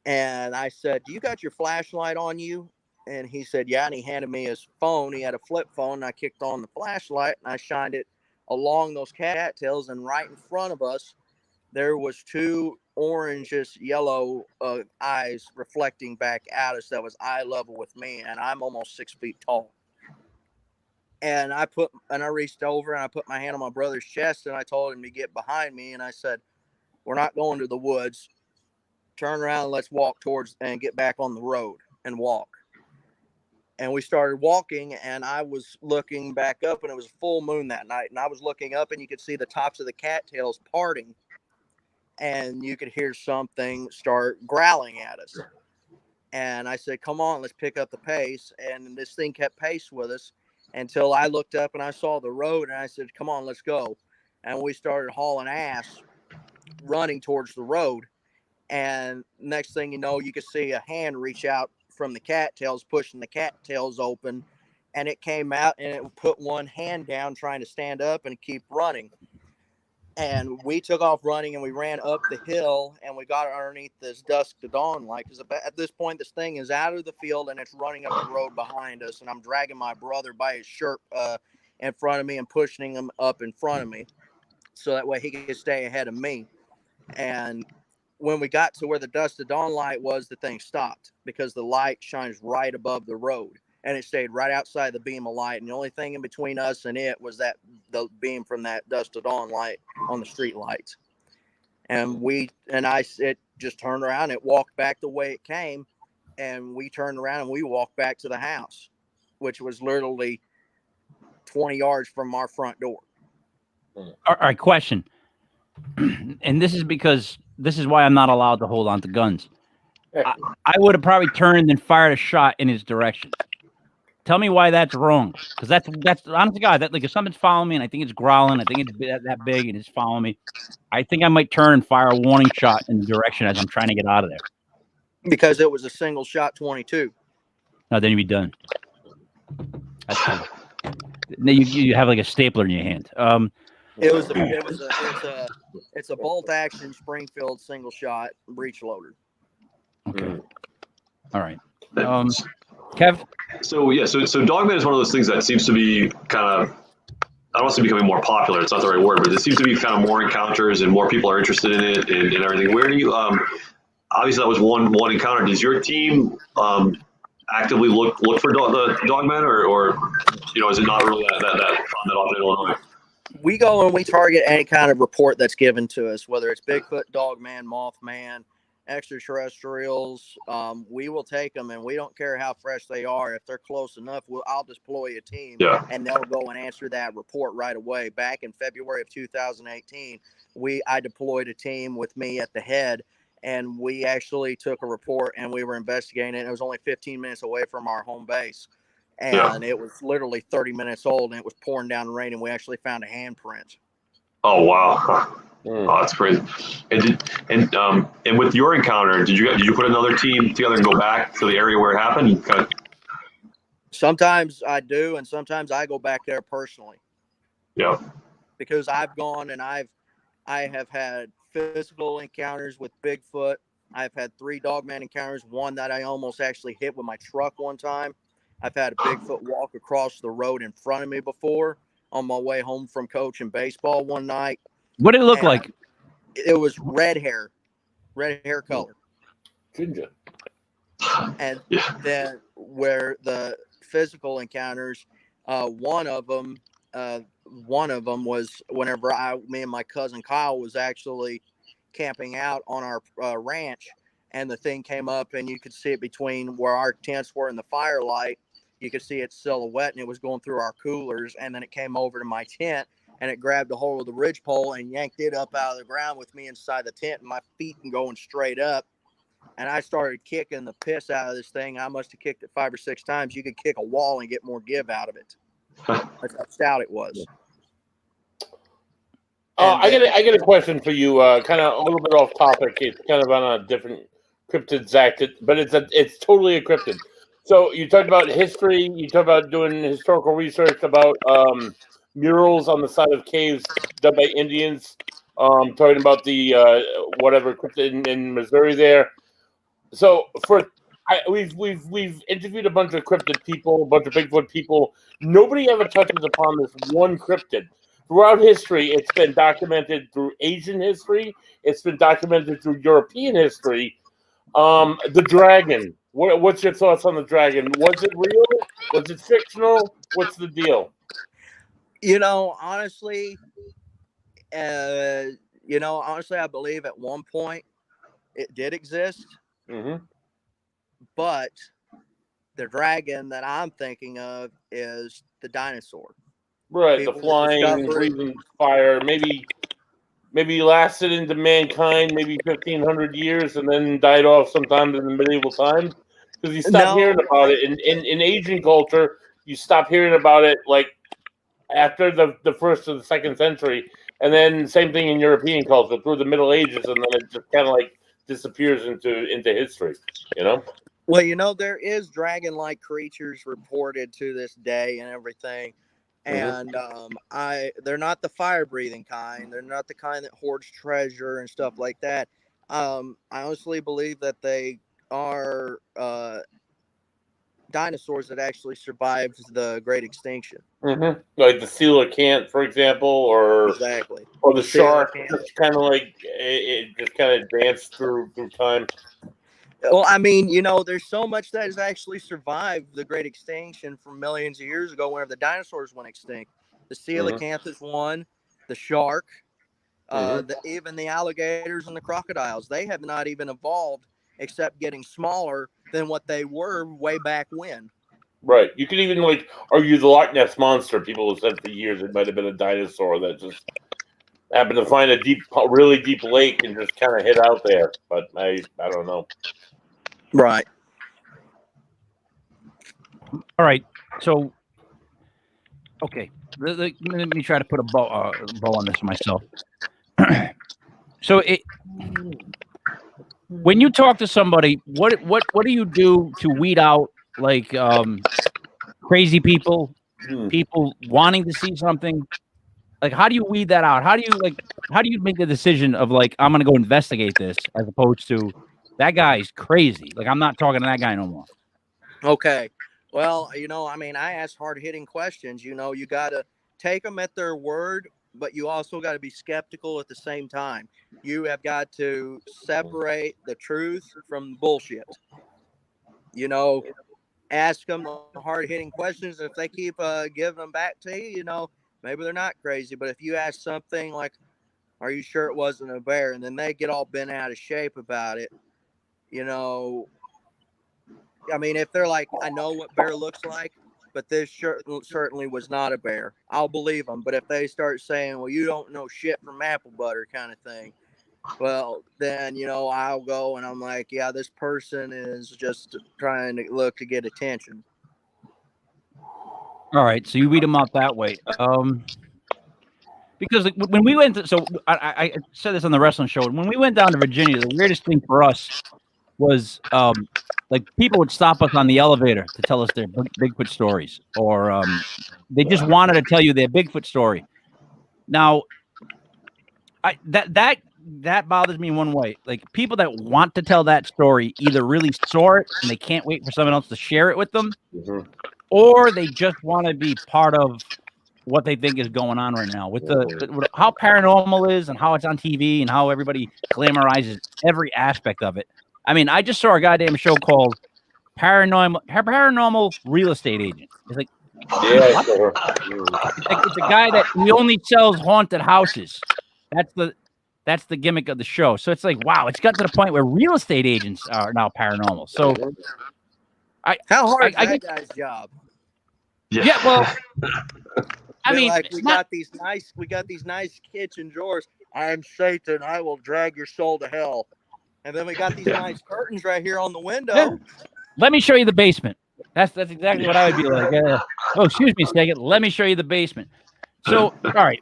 S4: And I said, "Do you got your flashlight on you?" And he said, "Yeah." And he handed me his phone. He had a flip phone. And I kicked on the flashlight, and I shined it along those cattails. And right in front of us, there was two orangish yellow eyes reflecting back at us that was eye level with me. And I'm almost 6 feet tall. And I reached over and I put my hand on my brother's chest, and I told him to get behind me. And I said, "We're not going to the woods. Turn around and let's walk towards and get back on the road and walk." And we started walking, and I was looking back up, and it was a full moon that night. And I was looking up, and you could see the tops of the cattails parting, and you could hear something start growling at us. And I said, "Come on, let's pick up the pace." And this thing kept pace with us until I looked up and I saw the road, and I said, "Come on, let's go." And we started hauling ass, running towards the road. And next thing you know, you could see a hand reach out from the cattails, pushing the cattails open. And it came out, and it put one hand down, trying to stand up and keep running. And we took off running, and we ran up the hill, and we got underneath this dusk to dawn light. Because at this point, this thing is out of the field, and it's running up the road behind us. And I'm dragging my brother by his shirt in front of me and pushing him up in front of me, so that way he could stay ahead of me. And when we got to where the dusk to dawn light was, the thing stopped, because the light shines right above the road. And it stayed right outside the beam of light. And the only thing in between us and it was the beam from that dusk to dawn light on the street lights. And it just turned around. It walked back the way it came. And we turned around and we walked back to the house, which was literally 20 yards from our front door.
S1: All right, question. And this is why I'm not allowed to hold on to guns. I would have probably turned and fired a shot in his direction Tell me why that's wrong. Because that's honest to God, that like if something's following me and I think it's growling, I think it's that big and it's following me, I think I might turn and fire a warning shot in the direction as I'm trying to get out of there.
S4: Because it was a single shot 22.
S1: No, then you'd be done. That's cool. Then you have like a stapler in your hand.
S4: It's a bolt action Springfield single shot breech loader.
S1: Okay. All right. Kev?
S2: So Dogman is one of those things that seems to be kind of, I don't want to say becoming more popular, it's not the right word, but it seems to be kind of more encounters and more people are interested in it and everything. Where do you, obviously that was one encounter. Does your team actively look for the Dogman or is it not really that often in Illinois?
S4: We go and we target any kind of report that's given to us, whether it's Bigfoot, Dogman, Mothman, extraterrestrials. We will take them, and we don't care how fresh they are. If they're close enough, I'll deploy a team, and they'll go and answer that report right away. Back in February of 2018, I deployed a team with me at the head, and we actually took a report, and we were investigating it. It was only 15 minutes away from our home base, and it was literally 30 minutes old, and it was pouring down rain, and we actually found a handprint.
S2: Oh, wow. Oh, that's crazy. And with your encounter, did you put another team together and go back to the area where it happened?
S4: Sometimes I do, and sometimes I go back there personally.
S2: Yeah.
S4: Because I've gone and I have had physical encounters with Bigfoot. I've had 3 Dogman encounters, one that I almost actually hit with my truck one time. I've had a Bigfoot walk across the road in front of me before on my way home from coaching baseball one night.
S1: What did it look like?
S4: It was red hair color.
S3: Ginger.
S4: And then where the physical encounters, one of them was whenever me and my cousin Kyle was actually camping out on our ranch, and the thing came up, and you could see it between where our tents were in the firelight. You could see its silhouette, and it was going through our coolers, and then it came over to my tent, and it grabbed a hold of the ridgepole and yanked it up out of the ground with me inside the tent, and my feet going straight up. And I started kicking the piss out of this thing. I must have kicked it 5 or 6 times. You could kick a wall and get more give out of it. That's how stout it was.
S3: I get a question for you. Kind of a little bit off topic. It's kind of on a different cryptid, Zach, but it's totally a cryptid. So you talked about history. You talked about doing historical research about murals on the side of caves done by Indians. Talking about the whatever cryptid in Missouri there. So we've interviewed a bunch of cryptid people, a bunch of Bigfoot people. Nobody ever touches upon this one cryptid. Throughout history, it's been documented through Asian history. It's been documented through European history. The dragon. What's your thoughts on the dragon? Was it real? Was it fictional? What's the deal?
S4: Honestly, I believe at one point it did exist.
S3: Mm-hmm.
S4: But the dragon that I'm thinking of is the dinosaur.
S3: Right, the flying, breathing fire. Maybe lasted into mankind, maybe 1,500 years, and then died off sometime in the medieval times. Because you stop hearing about it in Asian culture. You stop hearing about it like after the first or the second century, and then same thing in European culture through the Middle Ages, and then it just kind of like disappears into history.
S4: Well, there is dragon-like creatures reported to this day and everything. And they're not the fire-breathing kind. They're not the kind that hoards treasure and stuff like that. I honestly believe that they are dinosaurs that actually survived the Great Extinction.
S3: Mm-hmm. Like the coelacanth, for example, or the shark. Just kind of like it just kind of danced through time.
S4: Well, there's so much that has actually survived the Great Extinction from millions of years ago whenever the dinosaurs went extinct. The coelacanth is one, the shark, even the alligators and the crocodiles. They have not even evolved except getting smaller than what they were way back when.
S3: Right. You could even argue the Loch Ness Monster. People have said for years it might have been a dinosaur that just happened to find a really deep lake and just kind of hid out there. But I don't know.
S4: Right.
S1: All right. So, okay, let me try to put a bow on this myself. So, when you talk to somebody, what do you do to weed out like crazy people, people wanting to see something? Like, how do you weed that out? How do you make the decision of like, I'm gonna go investigate this as opposed to that guy's crazy? Like, I'm not talking to that guy no more.
S4: Okay. Well, I mean, I ask hard-hitting questions. You got to take them at their word, but you also got to be skeptical at the same time. You have got to separate the truth from bullshit. Ask them the hard-hitting questions. If they keep giving them back to you, maybe they're not crazy. But if you ask something like, "Are you sure it wasn't a bear?" and then they get all bent out of shape about it, I mean, if they're like, "I know what bear looks like, but this certainly was not a bear," I'll believe them. But if they start saying, "Well, you don't know shit from apple butter," kind of thing, well, then, I'll go and I'm like, yeah, this person is just trying to look to get attention.
S1: All right, so you weed them out that way. Because like, when we went, I said this on the wrestling show. When we went down to Virginia, the weirdest thing for us was like people would stop us on the elevator to tell us their Bigfoot stories, or they just wanted to tell you their Bigfoot story. Now, that bothers me in one way. Like, people that want to tell that story either really saw it and they can't wait for someone else to share it with them, or they just want to be part of what they think is going on right now with with how paranormal is and how it's on TV and how everybody glamorizes every aspect of it. I mean, I just saw a goddamn show called Paranormal Real Estate Agent. It's like,
S3: Yeah,
S1: it's a guy that he only sells haunted houses. That's the gimmick of the show. So it's like, wow, it's got to the point where real estate agents are now paranormal. So
S4: how hard is that guy's job?
S1: Yeah, well, I mean,
S4: like, we got these nice kitchen drawers. I'm Satan. I will drag your soul to hell. And then we got these nice curtains right here on the window.
S1: Yeah. Let me show you the basement. That's exactly what I would be like. Oh, excuse me a second. Let me show you the basement. So, all right.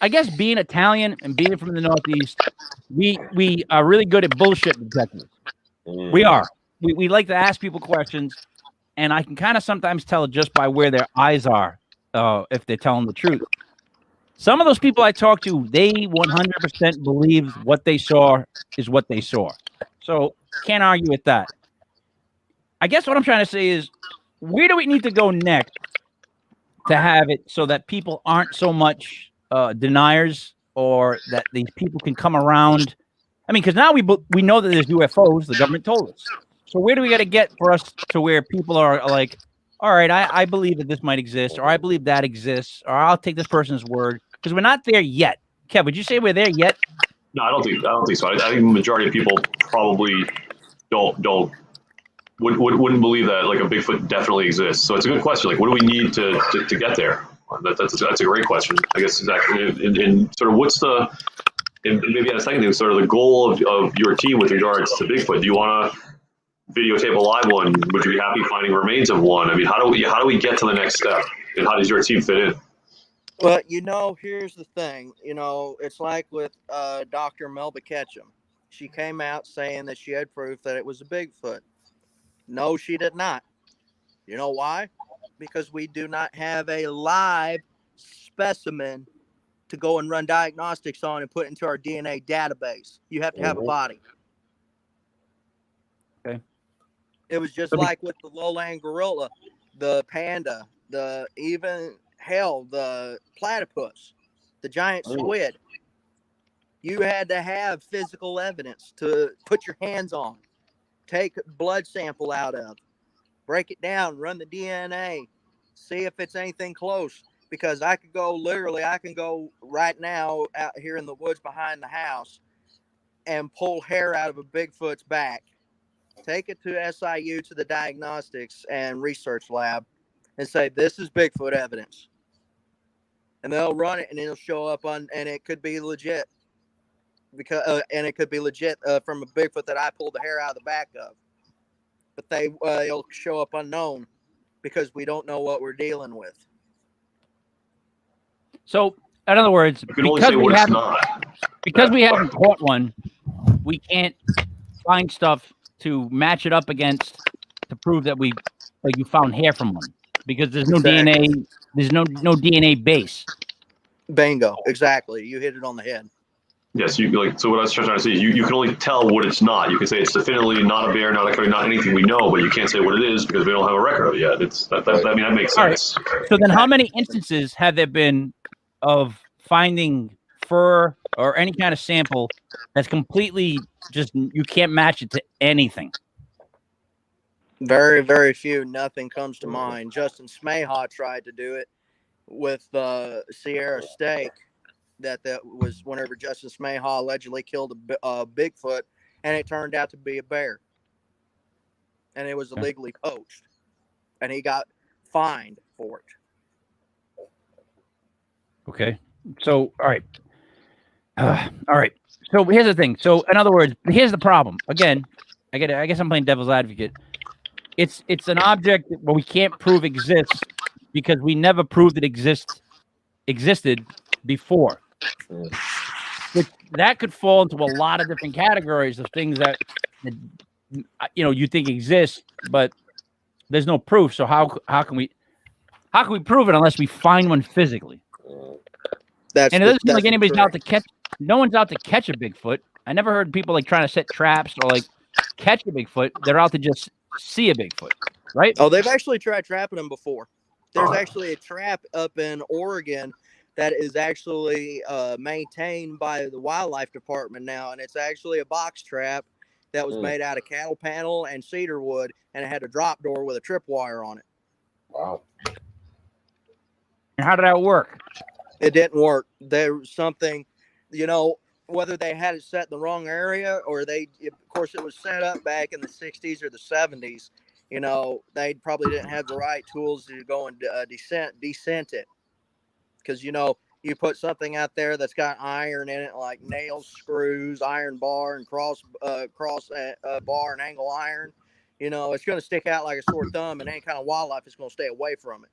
S1: I guess being Italian and being from the Northeast, we are really good at bullshit detectives. We are. We like to ask people questions, and I can kind of sometimes tell just by where their eyes are if they're telling the truth. Some of those people I talk to, they 100% believe what they saw is what they saw. So can't argue with that. I guess what I'm trying to say is, where do we need to go next to have it so that people aren't so much deniers, or that these people can come around? I mean, because now we know that there's UFOs. The government told us. So where do we got to get for us to where people are like, all right, I believe that this might exist, or I believe that exists, or I'll take this person's word, because we're not there yet. Kev, would you say we're there yet?
S2: No, I don't think so. I think the majority of people probably wouldn't believe that like a Bigfoot definitely exists. So it's a good question. Like, what do we need to get there? That's a great question. I guess exactly. And sort of what's the, and maybe a second thing, sort of the goal of your team with regards to Bigfoot. Do you want to videotape a live one? Would you be happy finding remains of one? I mean, how do we get to the next step? And how does your team fit in?
S4: Well, here's the thing. It's like with Dr. Melba Ketchum. She came out saying that she had proof that it was a Bigfoot. No, she did not. You know why? Because we do not have a live specimen to go and run diagnostics on and put into our DNA database. You have to have a body.
S1: Okay.
S4: It was just like with the lowland gorilla, the panda, the platypus, the giant squid. You had to have physical evidence to put your hands on, take blood sample out of, break it down, run the DNA, see if it's anything close. Because I can go right now out here in the woods behind the house and pull hair out of a Bigfoot's back, take it to SIU to the diagnostics and research lab and say, this is Bigfoot evidence. And they'll run it and it'll show up and it could be legit. And it could be legit from a Bigfoot that I pulled the hair out of the back of. but they'll show up unknown because we don't know what we're dealing with.
S1: So, in other words,
S2: You can only say what it's not.
S1: because we haven't caught one, we can't find stuff to match it up against to prove that you found hair from one, because there's no DNA. There's no DNA base.
S4: Bingo. Exactly. You hit it on the head.
S2: Yes, so what I was trying to say is you can only tell what it's not. You can say it's definitely not a bear, not a coyote, not anything we know, but you can't say what it is because we don't have a record of it yet. That makes sense.
S1: Right. So then how many instances have there been of finding fur or any kind of sample that's completely just, you can't match it to anything?
S4: Very, very few. Nothing comes to mind. Justin Smayhaw tried to do it with Sierra Steak. That was whenever Justin Smayhaw allegedly killed a Bigfoot, and it turned out to be a bear, and it was illegally poached, and he got fined for it.
S1: Okay. So, all right. All right. So here's the thing. So in other words, here's the problem. Again, I guess I'm playing devil's advocate. It's an object that we can't prove exists because we never proved it existed before. That could fall into a lot of different categories of things that you think exist, but there's no proof. So how can we prove it unless we find one physically? And it doesn't seem like anybody's out to catch. No one's out to catch a Bigfoot. I never heard people trying to set traps or catch a Bigfoot. They're out to just see a Bigfoot, right?
S4: Oh, they've actually tried trapping them before. There's actually a trap up in Oregon that is actually maintained by the wildlife department now, and it's actually a box trap that was made out of cattle panel and cedar wood, and it had a drop door with a tripwire on it.
S3: Wow.
S1: And how did that work?
S4: It didn't work. There was something, whether they had it set in the wrong area or of course, it was set up back in the 60s or the 70s. They probably didn't have the right tools to go and descent it. Because, you put something out there that's got iron in it, like nails, screws, iron bar, and cross bar and angle iron. It's going to stick out like a sore thumb, and any kind of wildlife is going to stay away from it.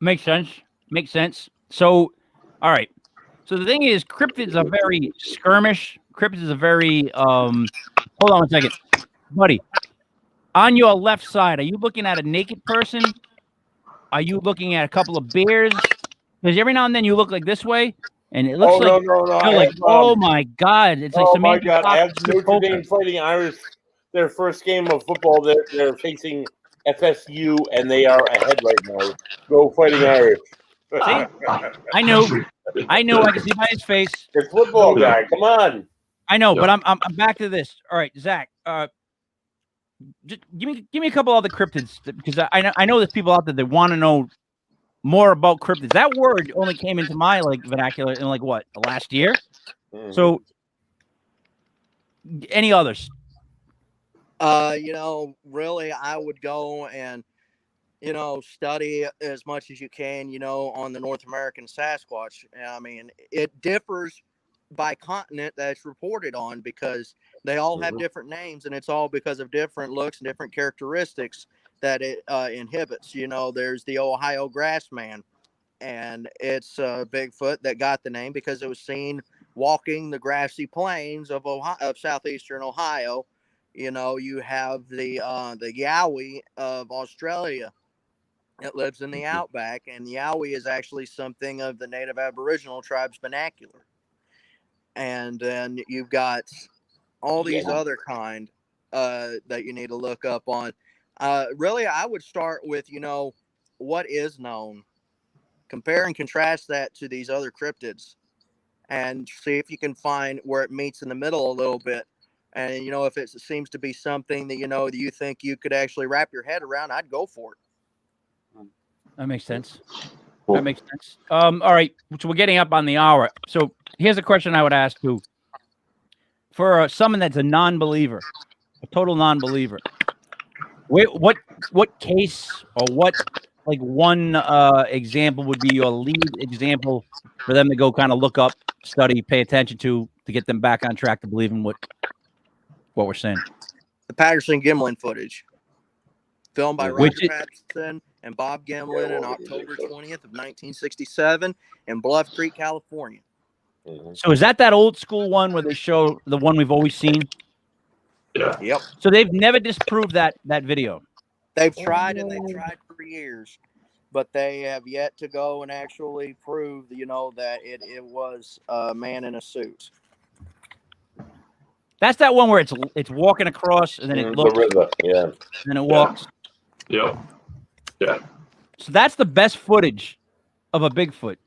S1: Makes sense. So, all right. So the thing is, cryptids are very skirmish. Cryptids are very, hold on one second. Buddy, on your left side, are you looking at a naked person? Are you looking at a couple of bears? Because every now and then you look like this way, and it looks no. Oh my God! It's like
S3: my God! I have Notre Dame Fighting Irish. Their first game of football, they're facing FSU, and they are ahead right now. Go Fighting Irish!
S1: See? I knew. I can see by his face.
S3: It's football guy. Come on.
S1: I know, but I'm back to this. All right, Zach. Just give me a couple other cryptids, because I know there's people out there that want to know more about cryptids. That word only came into my vernacular in the last year. Mm-hmm. So any others?
S4: Really, I would go and study as much as you can, on the North American Sasquatch. I mean, it differs by continent that's reported on, because they all have different names, and it's all because of different looks and different characteristics that it inhibits. There's the Ohio grassman, and it's Bigfoot that got the name because it was seen walking the grassy plains of southeastern Ohio. You have the Yowie of Australia. It lives in the outback, and Yowie is actually something of the native Aboriginal tribes vernacular. And then you've got all these other kind that you need to look up on. Really, I would start with, what is known. Compare and contrast that to these other cryptids and see if you can find where it meets in the middle a little bit. And, if it seems to be something that, that you think you could actually wrap your head around, I'd go for it.
S1: That makes sense. That makes sense. All right. So we're getting up on the hour. So here's a question I would ask you. For someone that's a non-believer, a total non-believer, what case or what one example would be your lead example for them to go kind of look up, study, pay attention to get them back on track to believe in what we're saying?
S4: the Patterson-Gimlin footage, filmed by
S1: Which
S4: Roger Patterson and Bob Gimlin on October 20th of 1967 in Bluff Creek, California.
S1: So is that old school one where they show the one we've always seen?
S2: Yeah.
S4: Yep.
S1: So they've never disproved that video.
S4: They've tried for years, but they have yet to go and actually prove, that it was a man in a suit.
S1: That's that one where it's walking across and then it looks,
S3: the river. Yeah.
S1: and then it walks.
S2: Yep. Yeah.
S1: So that's the best footage of a Bigfoot.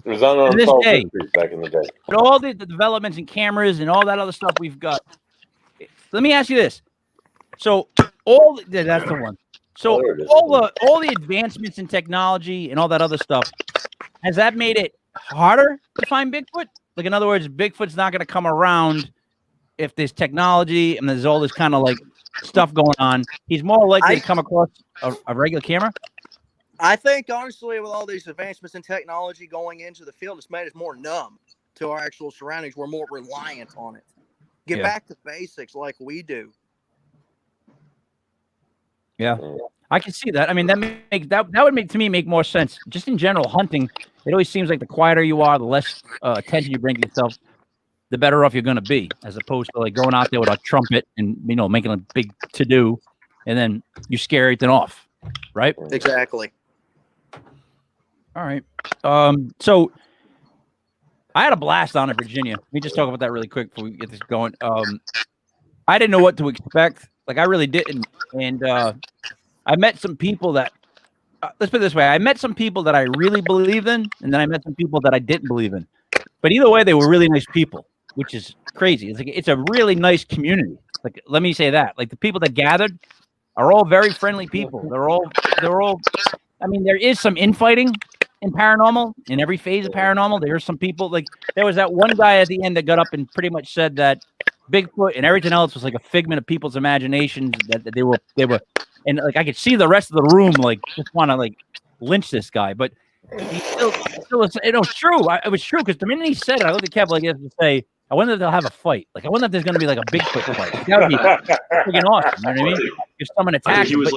S3: It was on
S1: To this
S3: Unsolved
S1: day.
S3: Mysteries back in the day.
S1: But all the developments and cameras and all that other stuff we've got. Let me ask you this. So that's the one. So
S3: there it is.
S1: all the advancements in technology and all that other stuff, has that made it harder to find Bigfoot? Like, in other words, Bigfoot's not going to come around if there's technology and there's all this kind of like stuff going on. He's more likely to come across a regular camera.
S4: I think, honestly, with all these advancements in technology going into the field, it's made us more numb to our actual surroundings. We're more reliant on it. Get back to basics like we do.
S1: Yeah, I can see that. I mean, that would make more sense. Just in general, hunting, it always seems like the quieter you are, the less attention you bring to yourself, the better off you're going to be, as opposed to like going out there with a trumpet and making a big to-do, and then you scare everything off, right?
S4: Exactly.
S1: All right. So I had a blast on in Virginia. Let me just talk about that really quick before we get this going. I didn't know what to expect. Like, I really didn't. And I met some people that, let's put it this way. I met some people that I really believed in, and then I met some people that I didn't believe in. But either way, they were really nice people, which is crazy. It's a really nice community. Like, let me say that. Like, the people that gathered are all very friendly people. They're all, I mean, there is some infighting in paranormal, in every phase of paranormal. There are some people, like, there was that one guy at the end that got up and pretty much said that Bigfoot and everything else was like a figment of people's imaginations, that they were, and like I could see the rest of the room like just want to like lynch this guy, but he still was, it was true. It was true, because the minute he said it, I looked at Kev like he has to say, I wonder if they'll have a fight. Like, I wonder if there's going to be like a Bigfoot fight. That would be freaking awesome. You know what I mean? If someone attacks,
S2: he was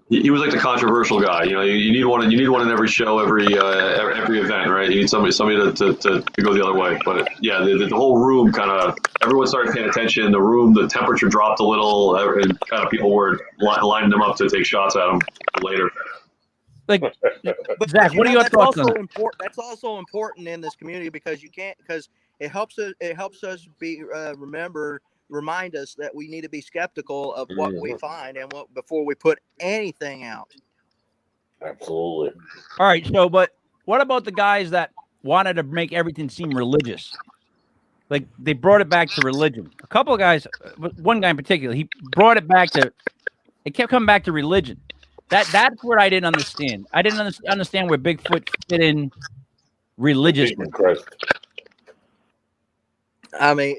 S2: he was like the controversial guy. You need one. You need one in every show, every event, right? You need somebody to go the other way. But yeah, the whole room kind of, everyone started paying attention. The room, the temperature dropped a little, and kind of people were lining them up to take shots at him later.
S1: Like, Zach, what are your thoughts on that?
S4: That's also important in this community, because it helps us be remind us that we need to be skeptical of what we find and before we put anything out.
S3: Absolutely.
S1: All right. So, but what about the guys that wanted to make everything seem religious? Like, they brought it back to religion. A couple of guys, one guy in particular, he brought it back to, it kept coming back to religion. That's where I didn't understand. I didn't understand where Bigfoot fit in religiously.
S4: I mean,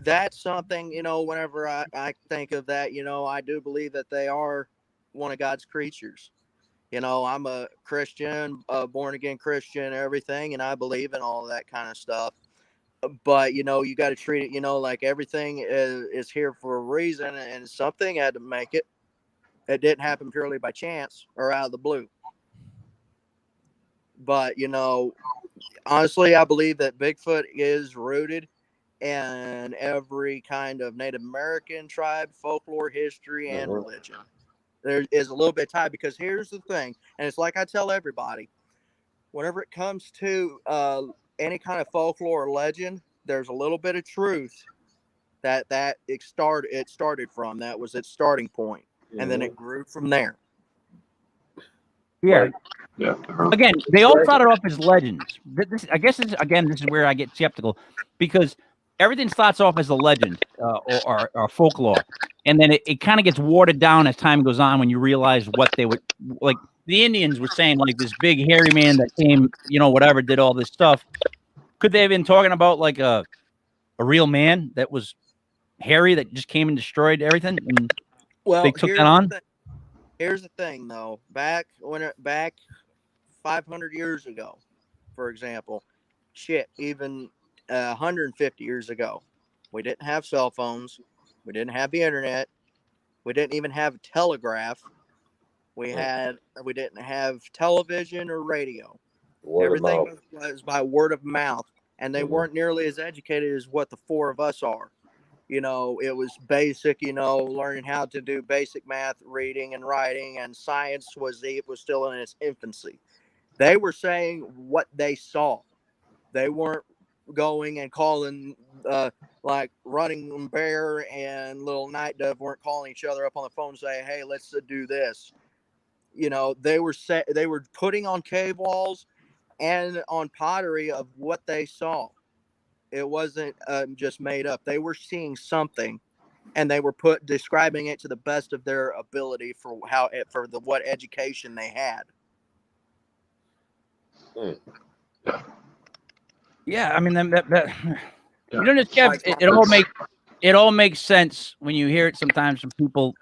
S4: that's something, whenever I think of that, I do believe that they are one of God's creatures. I'm a Christian, born again Christian, everything, and I believe in all of that kind of stuff. But, you got to treat it, like everything is here for a reason, and something had to make it. It didn't happen purely by chance or out of the blue. But, honestly, I believe that Bigfoot is rooted in every kind of Native American tribe, folklore, history, and religion. There is a little bit tied, because here's the thing, and it's like I tell everybody, whenever it comes to any kind of folklore or legend, there's a little bit of truth that it started from. That was its starting point. And then it grew from there.
S1: Yeah.
S2: Yeah.
S1: Again, they all started off as legends. This is where I get skeptical, because everything starts off as a legend or folklore, and then it kind of gets watered down as time goes on when you realize what they would, like the Indians were saying, like this big hairy man that came, whatever, did all this stuff. Could they have been talking about like a real man that was hairy that just came and destroyed everything? And they took that on.
S4: Here's the thing, though. Back 500 years ago, for example, even 150 years ago, we didn't have cell phones, We didn't have the internet. We didn't even have a telegraph. We didn't have television or radio. Everything was by word of mouth, and they weren't nearly as educated as what the four of us are. You know, it was basic, you know, learning how to do basic math, reading and writing, and science was still in its infancy. They were saying what they saw. They weren't going and calling, like Running Bear and Little Night Dove weren't calling each other up on the phone saying, "Hey, let's do this." You know, they were putting on cave walls and on pottery of what they saw. It wasn't just made up. They were seeing something, and they were describing it to the best of their ability for what education they had.
S1: Yeah, I mean that you know, just Kev, it all makes sense when you hear it sometimes from people.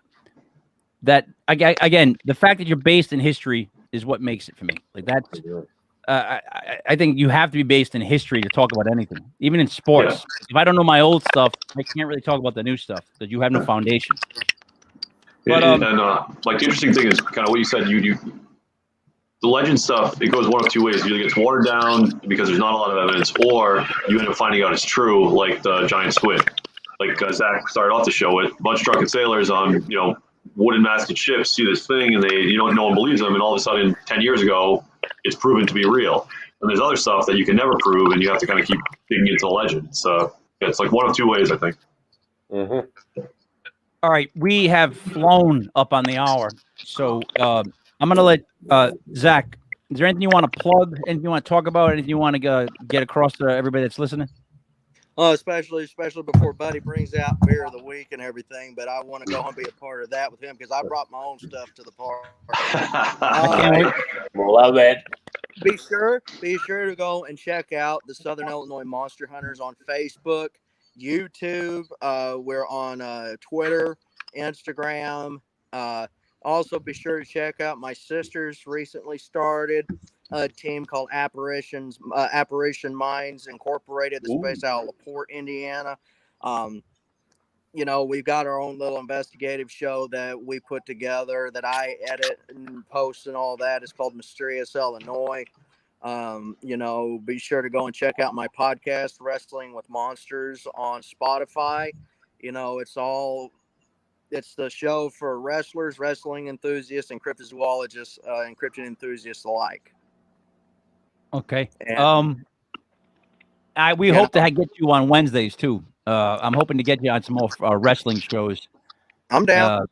S1: That again, the fact that you're based in history is what makes it for me. Like that's, I think you have to be based in history to talk about anything, even in sports. If I don't know my old stuff, I can't really talk about the new stuff because you have no foundation. But
S2: like the interesting thing is kind of what you said. The legend stuff, it goes one of two ways. Either it gets watered down because there's not a lot of evidence, or you end up finding out it's true, like the giant squid. Like Zach started off the show with a bunch of drunken sailors on, you know, wooden masted ships see this thing, and no one believes them, and all of a sudden 10 years ago it's proven to be real. And there's other stuff that you can never prove, and you have to kind of keep digging into the legend. So yeah, it's like one of two ways, I think.
S1: All right, we have flown up on the hour, so I'm gonna let Zach. Is there anything you want to plug? Anything you want to talk about? Anything you want to get across to everybody that's listening?
S4: Especially before Buddy brings out beer of the week and everything. But I want to go and be a part of that with him because I brought my own stuff to the party.
S3: Love it.
S4: Be sure to go and check out the Southern Illinois Monster Hunters on Facebook, YouTube. We're on Twitter, Instagram. Also, be sure to check out my sister's recently started a team called Apparition Minds Incorporated. That's based out of LaPorte, Indiana. You know, we've got our own little investigative show that we put together that I edit and post and all that. It's called Mysterious Illinois. You know, be sure to go and check out my podcast, Wrestling with Monsters, on Spotify. You know, it's the show for wrestlers, wrestling enthusiasts, and cryptozoologists and cryptid enthusiasts alike.
S1: Okay. We hope to get you on Wednesdays too. I'm hoping to get you on some more wrestling shows.
S4: I'm down.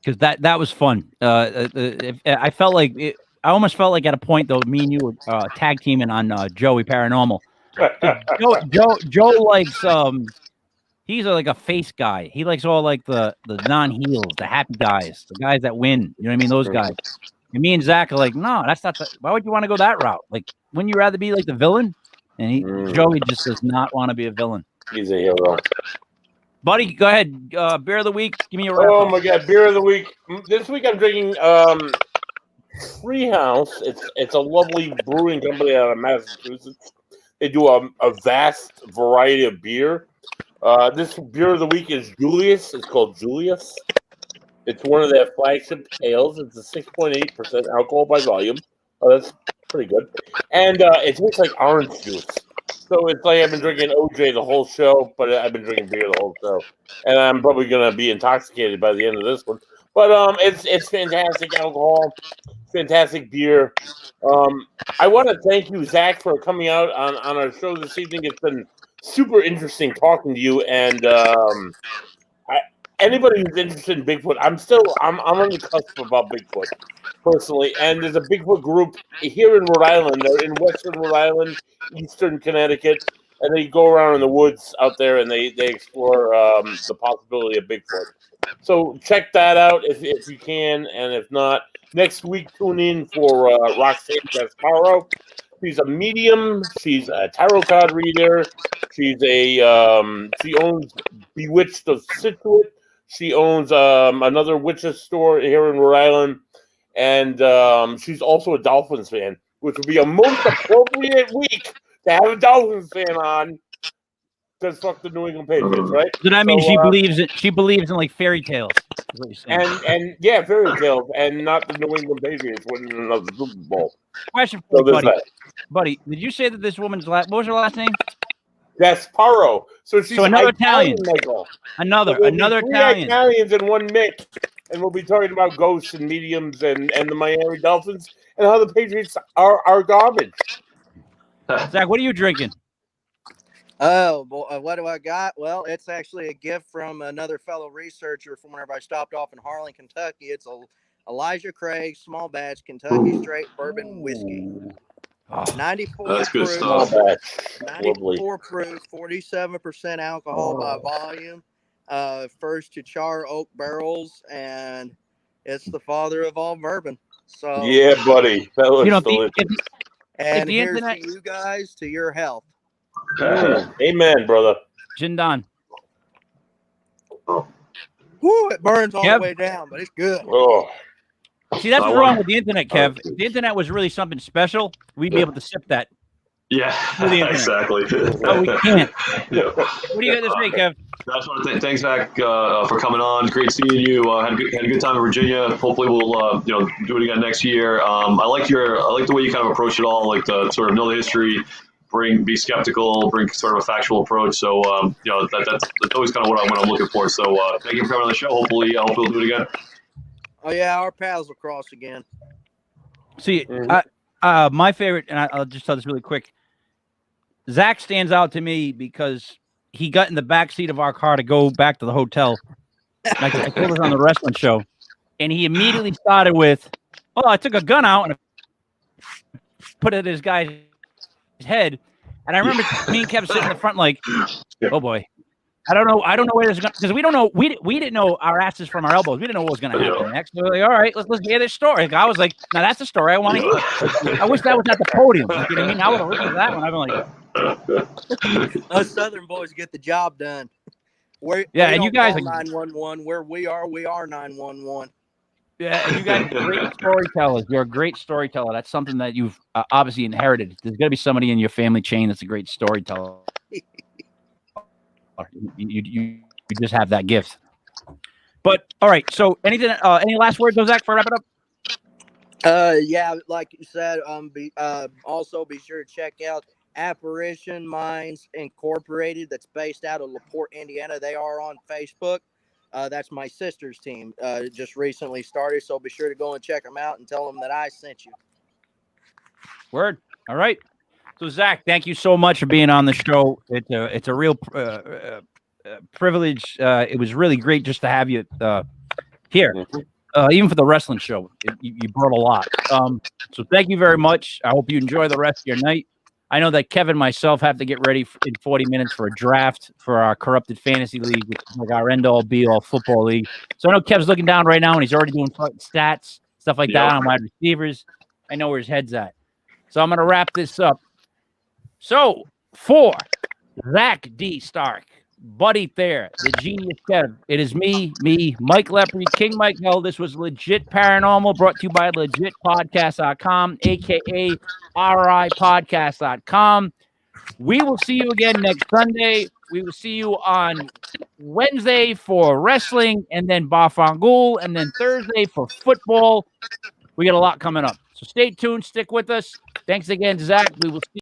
S1: Because that was fun. I felt like I almost felt like at a point though, me and you were tag teaming on Joey Paranormal. Joe likes he's like a face guy. He likes all like the non-heels, the happy guys, the guys that win. You know what I mean? Those guys. And me and Zach are like, no, that's not. Why would you want to go that route? Like, wouldn't you rather be like the villain? And Joey just does not want to be a villain.
S3: He's a hero.
S1: Buddy, go ahead. Beer of the week. Give me your.
S3: Oh my God, beer of the week. This week I'm drinking Treehouse. It's a lovely brewing company out of Massachusetts. They do a vast variety of beer. This beer of the week is Julius. It's called Julius. It's one of their flagship ales. It's a 6.8% alcohol by volume. Oh, that's pretty good. And it tastes like orange juice. So it's like I've been drinking OJ the whole show, but I've been drinking beer the whole show. And I'm probably going to be intoxicated by the end of this one. But it's fantastic alcohol, fantastic beer. I want to thank you, Zach, for coming out on our show this evening. It's been super interesting talking to you. And anybody who's interested in Bigfoot, I'm on the cusp about Bigfoot personally, and there's a Bigfoot group here in Rhode Island. They're in Western Rhode Island, Eastern Connecticut, and they go around in the woods out there and they explore the possibility of Bigfoot. So check that out if you can, and if not, next week tune in for Roxanne Gasparo. She's a medium. She's a tarot card reader. She's she owns Bewitched of Situate. She owns another witch's store here in Rhode Island. And she's also a Dolphins fan, which would be a most appropriate week to have a Dolphins fan on because fuck the New England Patriots, right?
S1: So that means
S3: So,
S1: she believes in like fairy tales. Is what you're saying.
S3: and yeah, fairy tales, and not the New England Patriots winning another Super Bowl.
S1: Question for
S3: So
S1: you,
S3: there's
S1: buddy.
S3: that.
S1: Buddy, did you say that this woman's what was her last name?
S3: Gasparo. So she's
S1: So another Italian.
S3: Michael.
S1: Another
S3: So there'll be three
S1: Italian.
S3: Italians and one Mick, and we'll be talking about ghosts and mediums and the Miami Dolphins and how the Patriots are garbage.
S1: Zach, what are you drinking?
S4: Oh, boy, what do I got? Well, it's actually a gift from another fellow researcher from whenever I stopped off in Harlan, Kentucky. It's Elijah Craig small batch Kentucky straight bourbon whiskey. 94
S2: That's good
S4: proof,
S2: stuff.
S4: 94 proof, 47% alcohol by volume. First to char oak barrels, and it's the father of all bourbon. So
S3: Yeah, buddy. That looks
S1: You know,
S3: delicious.
S4: and
S1: the
S4: here's
S1: internet-
S4: to you guys, to your health.
S3: Amen, brother.
S1: Jindan.
S4: Woo, it burns all
S1: Yep.
S4: the way down, but it's good.
S3: Oh,
S1: See, that's
S2: I
S1: what's wrong
S2: want-
S1: with the internet, Kev. If the internet was really something special, we'd be able to sip that.
S2: Yeah,
S1: the internet.
S2: exactly.
S1: Oh, we can't.
S2: Yeah.
S1: What do you got this week, Kev?
S2: I just want to thanks, Zach, for coming on. Great seeing you. Had a good time in Virginia. Hopefully, we'll do it again next year. I like the way you kind of approach it all, like the sort of know the history, be skeptical, bring sort of a factual approach. So that's always kind of what I'm looking for. So thank you for coming on the show. Hopefully, we'll do it again.
S4: Oh yeah, our paths will cross again.
S1: See, my favorite, and I'll just tell this really quick. Zach stands out to me because he got in the back seat of our car to go back to the hotel. Like I told us on the wrestling show, and he immediately started with, "Oh, I took a gun out and put it at this guy's head." And I remember me and Kev sitting in the front, like, "Oh boy, I don't know where this is going," because we don't know. We didn't know our asses from our elbows. We didn't know what was going to happen next. We were like, "All right, let's hear this story." I was like, "Now that's the story I want to hear." I wish that was at the podium. You know what I mean? I would have listened to that one. I've been like.
S4: Us Southern boys get the job done.
S1: And you
S4: don't
S1: guys
S4: call 911. Where we are 911.
S1: Yeah, and you guys are great storytellers. You're a great storyteller. That's something that you've obviously inherited. There's got to be somebody in your family chain that's a great storyteller. You just have that gift. But all right. So anything? Any last words, Zach, before I wrap it up?
S4: Yeah, like you said, also be sure to check out Apparition Minds Incorporated. That's based out of LaPorte, Indiana. They are on Facebook. That's my sister's team. Just recently started, so be sure to go and check them out and tell them that I sent you.
S1: Word. All right. So Zach, thank you so much for being on the show. It's a real privilege. It was really great just to have you here. Even for the wrestling show, you brought a lot. So thank you very much. I hope you enjoy the rest of your night. I know that Kevin and myself have to get ready in 40 minutes for a draft for our Corrupted Fantasy League, which is like our end-all, be-all football league. So I know Kev's looking down right now, and he's already doing stats, stuff like that on wide receivers. I know where his head's at. So I'm going to wrap this up. So for Zach D Starrick, Buddy Thayer, the genius Kev, it is me, Mike Lepre, King Mike Hill. This was Legit Paranormal, brought to you by legitpodcast.com, a.k.a. RIpodcast.com. We will see you again next Sunday. We will see you on Wednesday for wrestling, and then Bafangul, and then Thursday for football. We got a lot coming up. So stay tuned. Stick with us. Thanks again, Zach. We will see you.